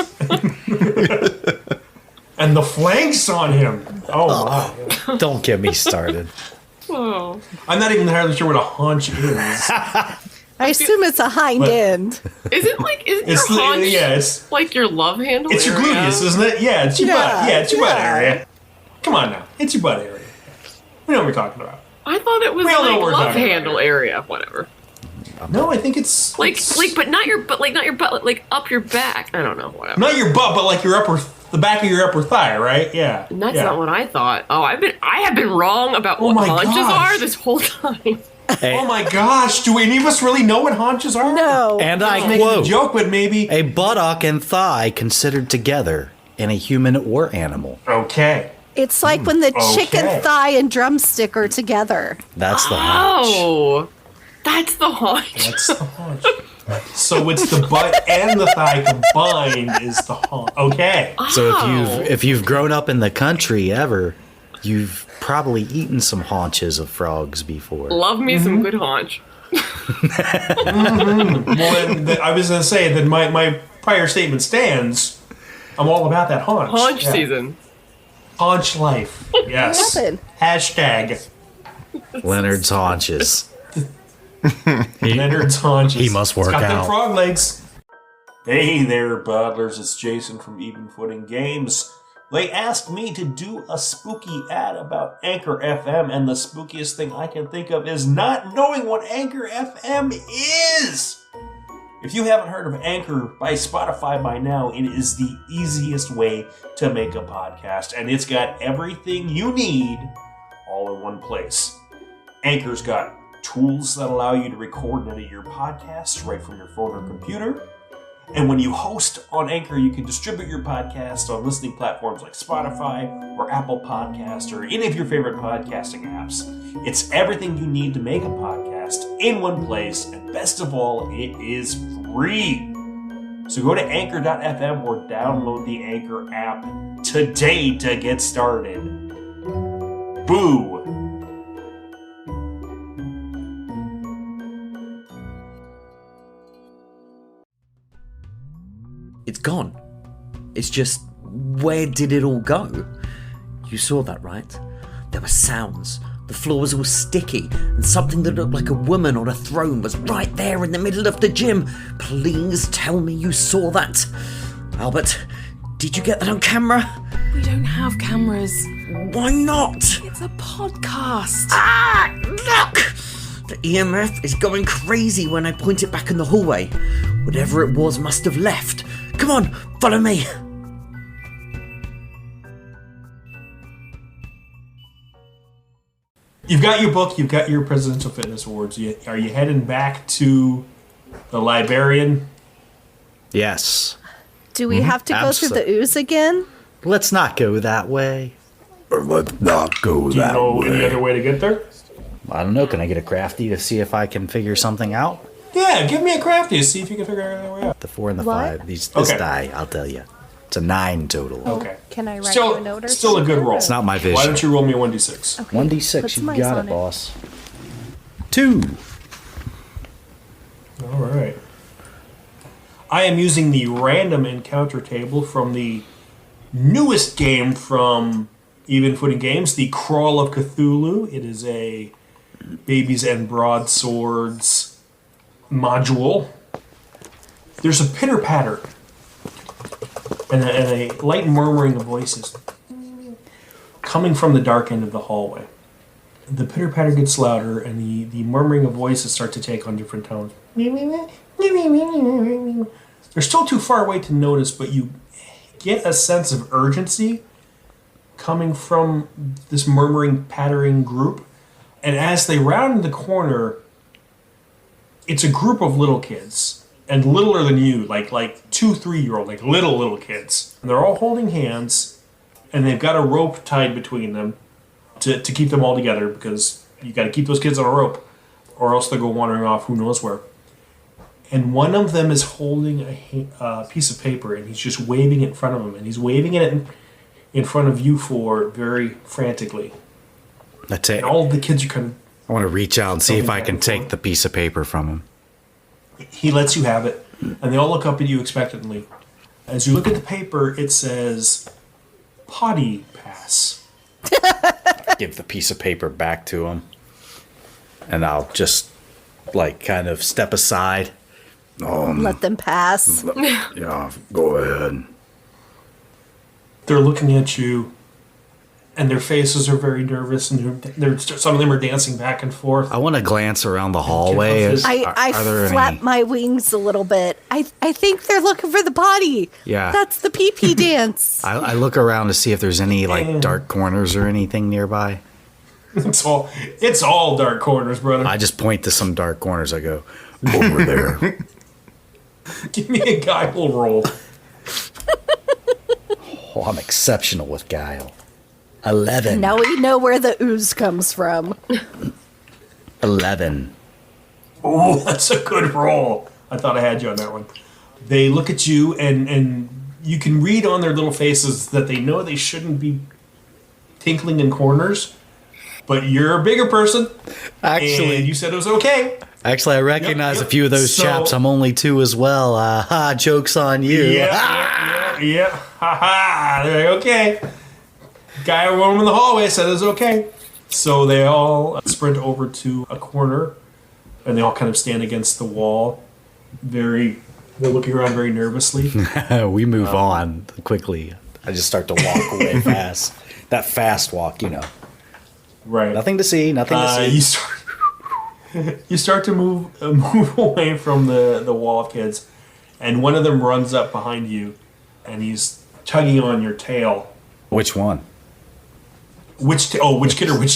And the flanks on him. Oh, my. Don't get me started. Oh. I'm not even entirely sure what a haunch is. I assume it's a hind end. Isn't your haunch it's like your love handle it's your area? gluteus, isn't it? Yeah, it's your butt. Yeah, it's your butt area. Come on now, it's your butt area. We know what we're talking about. I thought it was We all know like what we're love talking about. handle area, whatever. No, I think it's But not your butt, like up your back. I don't know, whatever. not your butt, but like the back of your upper thigh, right? Yeah. And that's yeah. not what I thought. Oh, I have been wrong about what my haunches gosh. are this whole time. Oh my gosh, do any of us really know what haunches are? No. And I'm I making a quote, joke, but maybe. a buttock and thigh considered together in a human or animal. Okay. It's like when the chicken Okay. thigh and drumstick are together. That's the haunch. Oh, that's the haunch. That's the haunch. So it's the butt and the thigh combined is the haunch. Okay. So if you've grown up in the country ever, you've probably eaten some haunches of frogs before. Love me some good haunch. Well, then, I was going to say that my prior statement stands. I'm all about that haunch. Haunch Yeah. season. Haunch life. Yes. happened? Hashtag Leonard's haunches. Leonard's haunches. he must work It's got them out. frog legs. Hey there, Buddlers. It's Jason from Even Footing Games. They asked me to do a spooky ad about Anchor FM, and the spookiest thing I can think of is not knowing what Anchor FM is. If you haven't heard of Anchor by Spotify by now, it is the easiest way to make a podcast, and it's got everything you need all in one place. Anchor's got tools that allow you to record and edit your podcasts right from your phone or computer. And when you host on Anchor, you can distribute your podcast on listening platforms like Spotify or Apple Podcasts or any of your favorite podcasting apps. It's everything you need to make a podcast in one place, and best of all, it is free. So go to anchor.fm or download the Anchor app today to get started. Boo! It's gone. It's just, where did it all go? You saw that, right? There were sounds. The floor was all sticky, and something that looked like a woman on a throne was right there in the middle of the gym. Please tell me you saw that. Albert, did you get that on camera? We don't have cameras. Why not? It's a podcast. Ah, look! The EMF is going crazy when I point it back in the hallway. Whatever it was must have left. Come on, follow me. You've got your book, you've got your Presidential Fitness Awards. Are you heading back to the librarian? Yes. Do we have to go through the ooze again? Let's not go that way. Let's not go Do you that know any way. other way to get there? I don't know. Can I get a crafty to see if I can figure something out? Yeah, give me a crafty to see if you can figure that way out. The 4 and the What? 5. This Okay. die, I'll tell you. It's a 9 total. Okay. Can I write you a note or Still a good something? roll. It's not my vision. Why don't you roll me a 1d6? Okay. 1d6, Put you some ice got on it, boss. 2. All right. I am using the random encounter table from the newest game from Even Footing Games, the Crawl of Cthulhu. It is a Babies and Broadswords module. There's a pitter-patter and a light murmuring of voices coming from the dark end of the hallway. The pitter-patter gets louder, and the murmuring of voices start to take on different tones. They're still too far away to notice, but you get a sense of urgency coming from this murmuring, pattering group. And as they round the corner, it's a group of little kids, and littler than you, like 2-3-year-old, like little kids. And they're all holding hands, and they've got a rope tied between them to keep them all together, because you got to keep those kids on a rope, or else they'll go wandering off who knows where. And one of them is holding a piece of paper, and he's just waving it in front of him, and he's waving it in front of you four very frantically. That's it. And all the kids are kind of... I want to reach out and see if I can take the piece of paper from him. He lets you have it, and they all look up at you expectantly. As you look at the paper, it says, Potty Pass. Give the piece of paper back to him, and I'll just, kind of step aside. Let them pass. Yeah, go ahead. They're looking at you, and their faces are very nervous, and some of them are dancing back and forth. I want to glance around the hallway. I flap my wings a little bit. I think they're looking for the potty. Yeah. That's the pee-pee dance. I look around to see if there's any dark corners or anything nearby. It's all dark corners, brother. I just point to some dark corners. I go, Over there. Give me a guile roll. oh, I'm exceptional with guile. 11. Now we know where the ooze comes from. 11. Oh, that's a good roll. I thought I had you on that one. They look at you, and you can read on their little faces that they know they shouldn't be tinkling in corners, but you're a bigger person. Actually, and you said it was okay. Actually, I recognize Yep. a few of those chaps. I'm only 2 as well. Joke's on you. Yeah. Ha ha. They're like, okay. Guy or woman in the hallway said it was okay. So they all sprint over to a corner, and they all kind of stand against the wall. They're looking around very nervously. We move on quickly. I just start to walk away fast. That fast walk, Right. Nothing to see. Nothing to see. You start to move away from the wall of kids, and one of them runs up behind you, and he's tugging on your tail. Which one? Which kid or which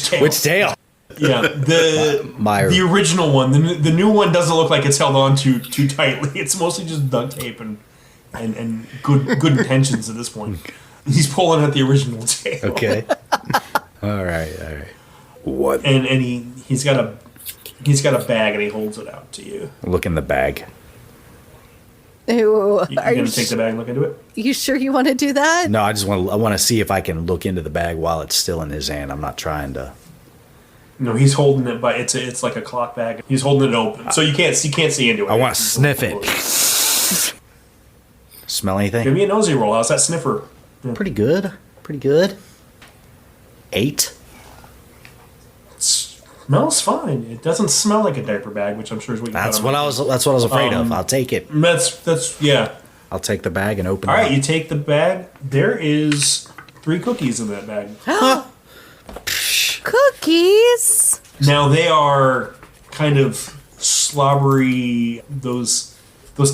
tail? Which tail? Yeah, the original one. The new one doesn't look like it's held on too tightly. It's mostly just duct tape and good intentions at this point. He's pulling at the original tail. Okay. All right. What? And he's got a bag, and he holds it out to you. Look in the bag. Ew, You gonna take the bag and look into it? You sure you want to do that? No, I want to see if I can look into the bag while it's still in his hand. I'm not trying to. No, he's holding it, but it's like a cloth bag. He's holding it open, so you can't see into it. I want to sniff it. Smell anything? Give me a nosy roll. How's that sniffer? Pretty good. 8. Smells fine. It doesn't smell like a diaper bag, which I'm sure is what you. That's what I was afraid of. I'll take it. That's yeah. I'll take the bag and open it. All right, up. you take the bag. There is 3 cookies in that bag. Cookies. Now they are kind of slobbery. Those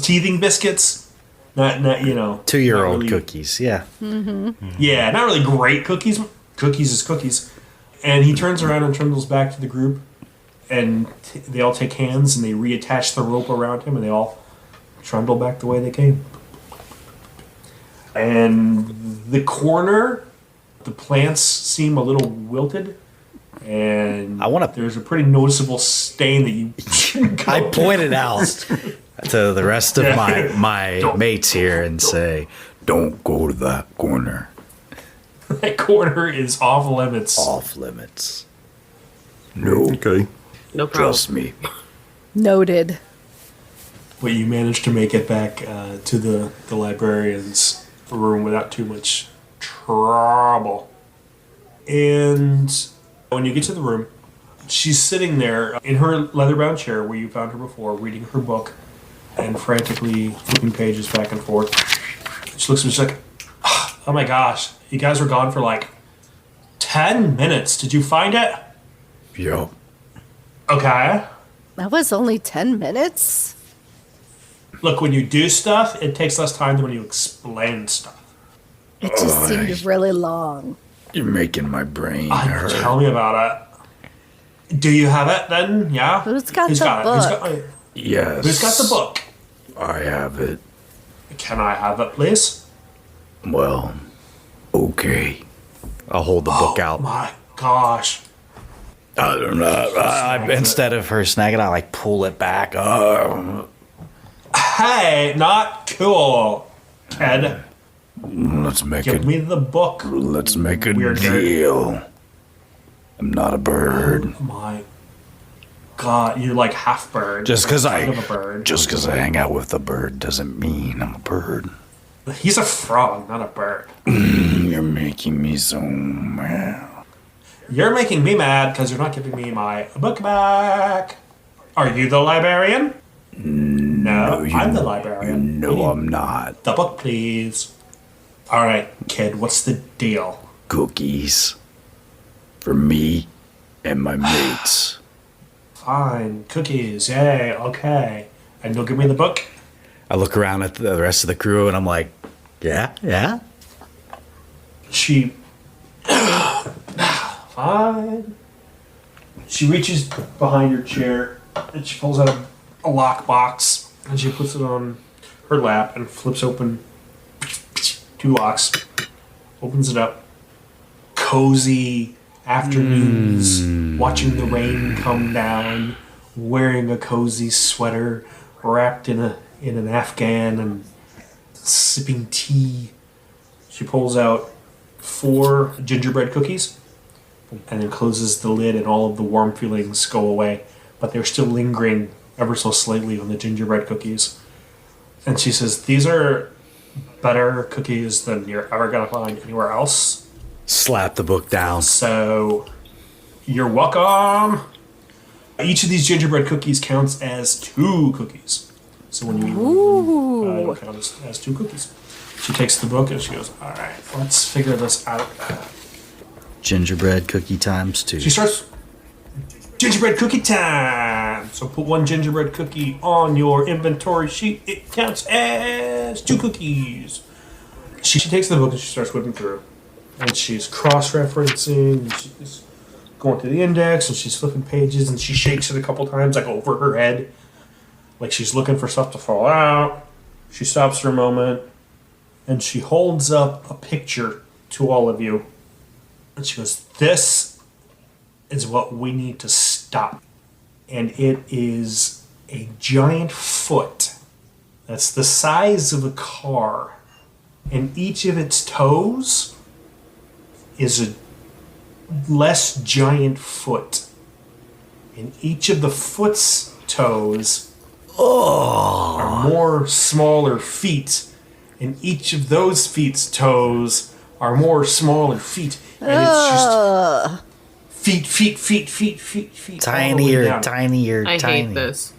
teething biscuits. Not 2-year-old not really, cookies. Yeah. Yeah, not really great cookies. Cookies is cookies. And he turns around and trundles back to the group, and they all take hands and they reattach the rope around him, and they all trundle back the way they came. And the corner, the plants seem a little wilted, and there's a pretty noticeable stain that you shouldn't go I there. pointed out to the rest of my mates here and say, Don't go to that corner. That corner is off limits. off limits. No. Okay. No problem. Trust me. Noted. But you managed to make it back to the librarian's room without too much trouble. And when you get to the room, she's sitting there in her leather-bound chair where you found her before, reading her book and frantically flipping pages back and forth. She looks at me, she's like, oh my gosh, you guys were gone for like 10 minutes. Did you find it? Yup. Okay. That was only 10 minutes? Look, when you do stuff, it takes less time than when you explain stuff. It just seemed really long. You're making my brain hurt. Tell me about it. Do you have it then? Yeah? Who's got the book? Yes. Who's got the book? I have it. Can I have it, please? Well, okay. I'll hold the book out. Oh my gosh. I don't know. Instead of her snagging, I like pull it back. Hey, not cool, Ted. Let's make Give me the book. Let's make a Weird nerd. deal. I'm not a bird. Oh my god, you're like half bird. Just because Kind of a bird. Just because I hang out with a bird doesn't mean I'm a bird. He's a frog, not a bird. You're making me so mad. You're making me mad because you're not giving me my book back. Are you the librarian? No, I'm the librarian. No, I'm not. The book, please. Alright, kid, what's the deal? Cookies. For me and my mates. Fine, cookies, yay, okay. And you'll give me the book? I look around at the rest of the crew and I'm like, yeah. She... Fine. She reaches behind her chair and she pulls out a lockbox and she puts it on her lap and flips open 2 locks. Opens it up. Cozy afternoons, watching the rain come down, wearing a cozy sweater, wrapped in an Afghan and sipping tea. She pulls out 4 gingerbread cookies and then closes the lid and all of the warm feelings go away, but they're still lingering ever so slightly on the gingerbread cookies. And she says, these are better cookies than you're ever going to find anywhere else. Slap the book down. So, you're welcome. Each of these gingerbread cookies counts as 2 cookies. So when you eat one, it'll count as 2 cookies. She takes the book and she goes, all right, let's figure this out. Gingerbread cookie times 2. She starts, gingerbread cookie time. So put 1 gingerbread cookie on your inventory sheet. It counts as 2 cookies. She takes the book and she starts whipping through. And she's cross-referencing, and she's going through the index, and she's flipping pages, and she shakes it a couple times, like over her head, like she's looking for stuff to fall out. She stops for a moment, and she holds up a picture to all of you. And she goes, this is what we need to stop. And it is a giant foot that's the size of a car. And each of its toes is a less giant foot. And each of the foot's toes are more smaller feet. And each of those feet's toes are more smaller feet. And it's just feet. Tinier. I hate this.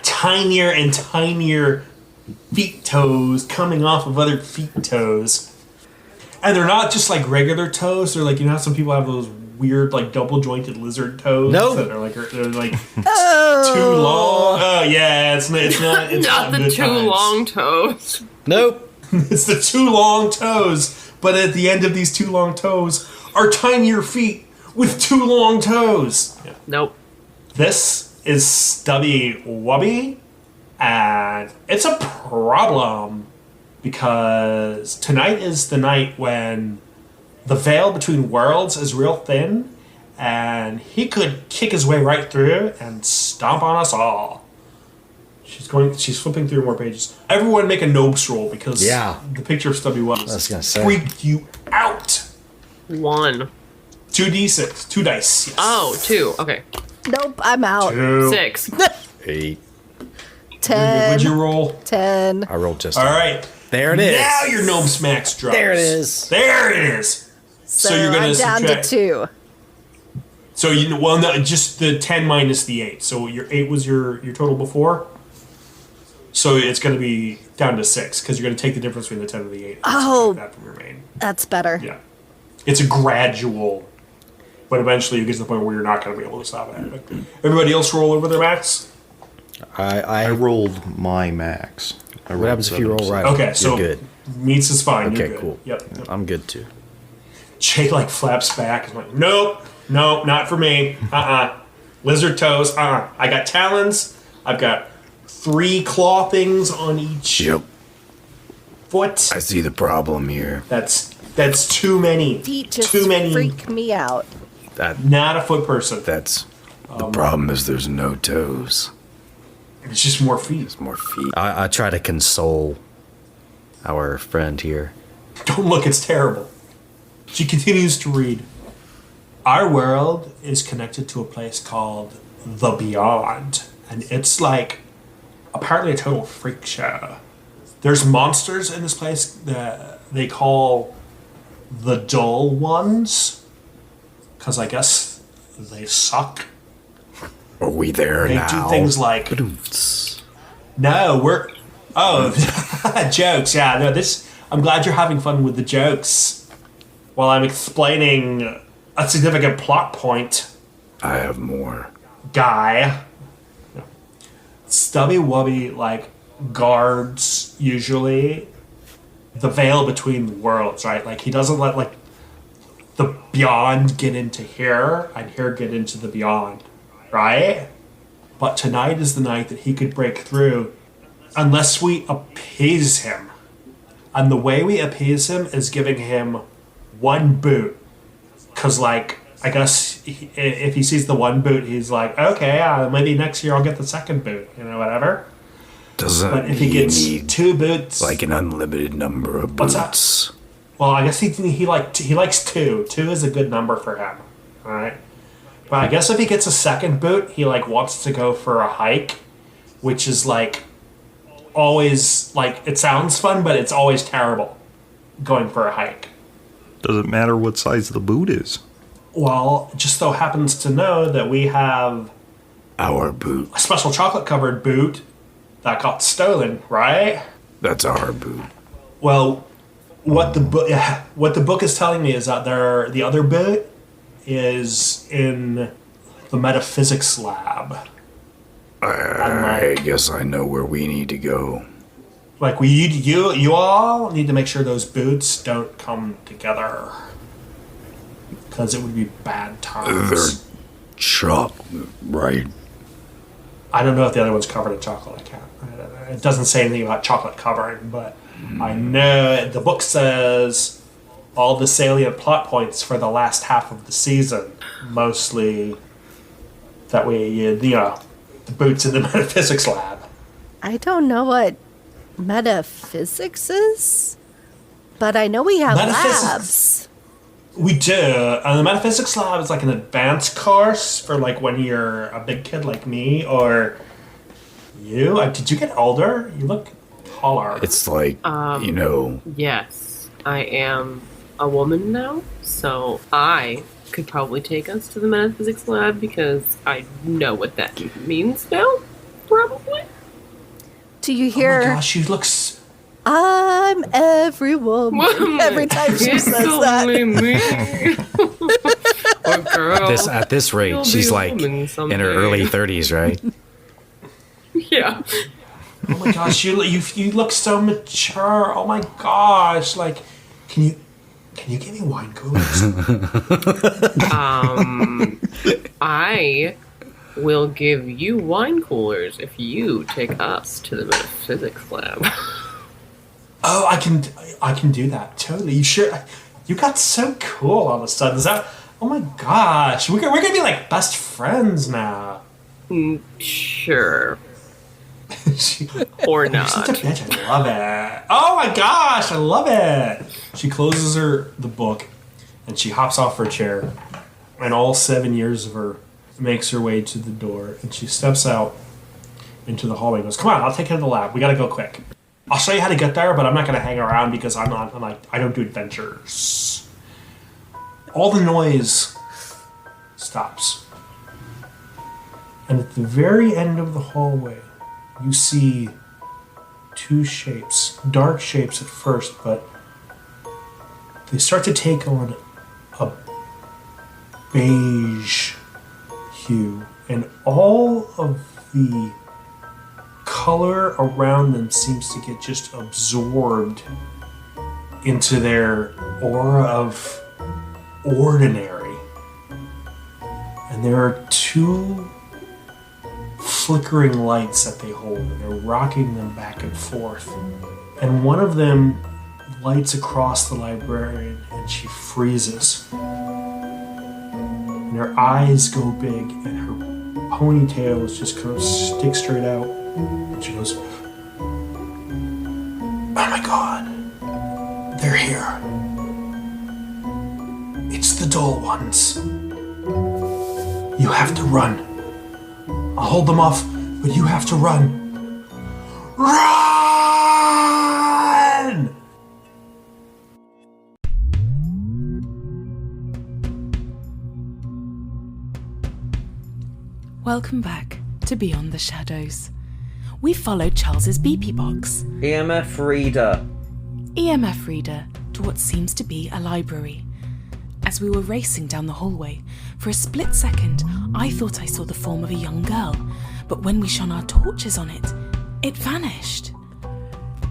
Tinier and tinier feet toes coming off of other feet toes. And they're not just like regular toes. They're like, you know how some people have those weird like double jointed lizard toes that are like too long. Oh yeah, it's not Not the good 2 times. long toes. Nope. It's the 2 long toes. But at the end of these 2 long toes are tinier feet with 2 long toes. Yeah. Nope. This is Stubby Wubby, and it's a problem because tonight is the night when the veil between worlds is real thin, and he could kick his way right through and stomp on us all. She's flipping through more pages. Everyone make a nobs roll because the picture of Stubby Wubby freaked you out. 1. 2d6, 2 dice. Yes. Oh, 2. Okay. Nope, I'm out. 2. 6. 8. What'd you roll? 10. I rolled just All right. There it is. Now your gnome smacks drops. There it is. There it is. So, you're gonna I'm down subtract. to 2. So no, just the 10 minus the 8. So your 8 was your total before. So it's going to be down to 6 because you're going to take the difference between the 10 and the 8. Oh. That from your main. That's better. Yeah. It's a gradual, but eventually you get to the point where you're not going to be able to stop it. But everybody else roll over their max. I rolled my max. What happens if you roll right? Okay, You're so good. meets is fine. Okay, You're good. cool. Yep. I'm good too. Jay flaps back. He's like, nope, not for me. Lizard toes. I got talons. I've got 3 claw things on each Yep. foot. I see the problem here. That's too many. Feet just too many. freak me out. Not a foot person. That's the problem is there's no toes. It's just more feet. There's more feet. I try to console our friend here. Don't look, it's terrible. She continues to read. Our world is connected to a place called the Beyond, and it's apparently a total freak show. There's monsters in this place that they call the dull ones, because I guess they suck. Are we there They now? do things like... No, we're... Oh, jokes. Yeah, no, I'm glad you're having fun with the jokes while I'm explaining a significant plot point. I have more. Guy. Stubby Wubby, guards, usually, the veil between the worlds, right? He doesn't let, the Beyond get into here and here get into the Beyond, right? But tonight is the night that he could break through unless we appease him. And the way we appease him is giving him 1 boot. Because, I guess if he sees the 1 boot, he's like, okay, maybe next year I'll get the 2nd boot, whatever. Doesn't But if he gets 2 boots... an unlimited number of What's boots? that? Well, I guess he likes 2. 2 is a good number for him, all right? But I guess if he gets a 2nd boot, he, wants to go for a hike, which is, always, it sounds fun, but it's always terrible going for a hike. Doesn't matter what size the boot is. Well, just so happens to know that we have Our boot. a special chocolate-covered boot that got stolen, right? That's our boot. Well, what the book is telling me is that the other boot is in the metaphysics lab. I guess I know where we need to go. You all need to make sure those boots don't come together, because it would be bad times. They're chocolate, right? I don't know if the other one's covered in chocolate. I can't. It doesn't say anything about chocolate covering, but I know the book says all the salient plot points for the last half of the season, mostly that the boots in the metaphysics lab. I don't know what metaphysics is, but I know we have labs. We do. The metaphysics lab is an advanced course for when you're a big kid like me or you. Did you get older? You look taller. It's Yes, I am a woman now, so I could probably take us to the metaphysics lab because I know what that means now, probably. Do you hear? Oh my gosh, you look... I'm every woman. Every time she says that. Oh, girl. At this rate, You'll she's be a woman in someday. her early 30s, right? Yeah. Oh my gosh, you look so mature. Oh my gosh, can you give me wine coolers? I will give you wine coolers if you take us to the metaphysics lab. Oh, I can do that totally. You sure? You got so cool all of a sudden. Is that? Oh my gosh, we're gonna be best friends now. Sure. Or You're not. such a bitch. I love it. Oh my gosh, I love it. She closes the book, and she hops off her chair, and all 7 years of her makes her way to the door, and she steps out into the hallway. He goes, come on, I'll take you to the lab. We gotta go quick. I'll show you how to get there, but I'm not gonna hang around because I don't do adventures. All the noise stops. And at the very end of the hallway, you see two shapes, dark shapes at first, but they start to take on a beige hue, and all of the color around them seems to get just absorbed into their aura of ordinary. And there are two flickering lights that they hold, and they're rocking them back and forth. And one of them lights across the librarian, and she freezes. And her eyes go big, and her ponytails just kind of stick straight out. And she goes, oh my god, they're here. It's the dull ones. You have to run. I'll hold them off, but you have to run. Run! Welcome back to Beyond the Shadows. We followed Charles's BP box, EMF reader to what seems to be a library. As we were racing down the hallway, for a split second, I thought I saw the form of a young girl, but when we shone our torches on it, it vanished.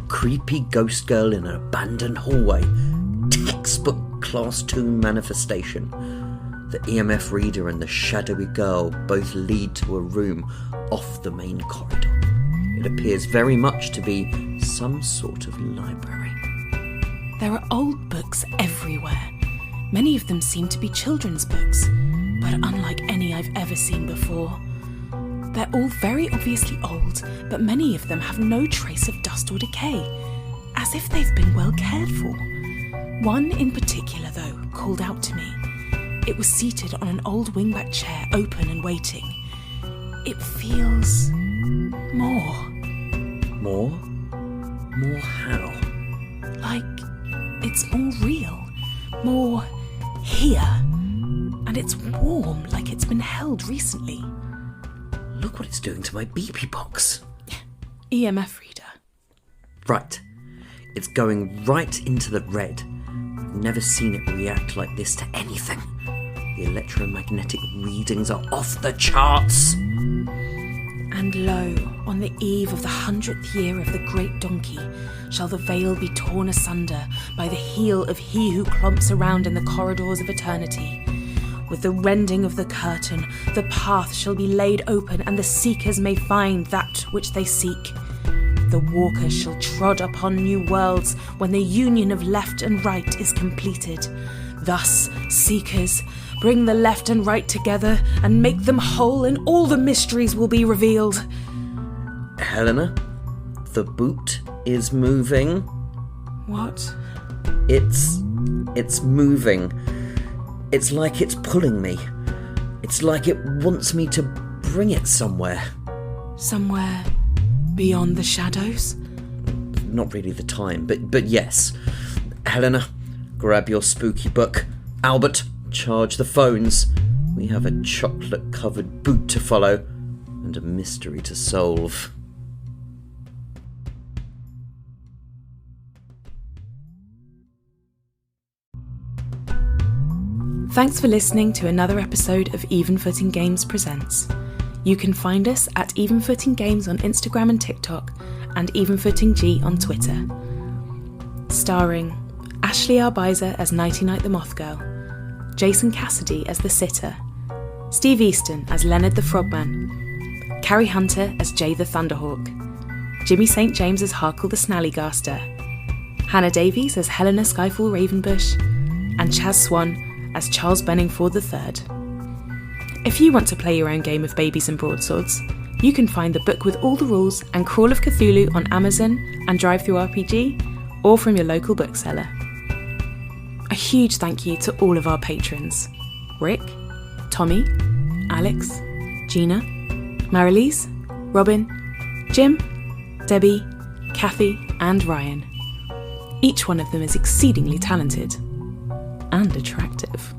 Creepy ghost girl in an abandoned hallway. Textbook Class 2 manifestation. The EMF reader and the shadowy girl both lead to a room off the main corridor. It appears very much to be some sort of library. There are old books everywhere. Many of them seem to be children's books, but unlike any I've ever seen before. They're all very obviously old, but many of them have no trace of dust or decay, as if they've been well cared for. One in particular, though, called out to me. It was seated on an old wingback chair, open and waiting. It feels more. More? More how? Like it's more real, more here, and it's warm like it's been held recently. Look what it's doing to my BP box. EMF reader. Right. It's going right into the red. I've never seen it react like this to anything. The electromagnetic readings are off the charts. And lo, on the eve of the 100th year of the great donkey, shall the veil be torn asunder by the heel of he who clomps around in the corridors of eternity. With the rending of the curtain, the path shall be laid open, and the seekers may find that which they seek. The walkers shall trod upon new worlds when the union of left and right is completed. Thus, seekers, bring the left and right together and make them whole, and all the mysteries will be revealed. Helena, the boot is moving. What? It's moving. It's like it's pulling me. It's like it wants me to bring it somewhere. Somewhere beyond the shadows? Not really the time, but yes. Helena, grab your spooky book. Albert, charge the phones. We have a chocolate-covered boot to follow and a mystery to solve. Thanks for listening to another episode of Even Footing Games Presents. You can find us at Even Footing Games on Instagram and TikTok, and Even Footing G on Twitter. Starring Ashley Arbaiza as Nighty the Mothgirl, Jason Cassidy as the Sitter, Steve Easton as Leonard the Frogman, Carri Hunter as Jay the Thunderhawk, Jimmy St. James as Harkle the Snallygaster, Hannah Davies as Helena Skyfall Ravenbush, and Chaz Swan as Charles Benningford III. If you want to play your own game of Babies and Broadswords, you can find the book with all the rules and Crawl of Cthulhu on Amazon and DriveThruRPG, or from your local bookseller. A huge thank you to all of our patrons: Rick, Tommy, Alex, Gina, Marilise, Robin, Jim, Debbie, Kathy, and Ryan. Each one of them is exceedingly talented and attractive.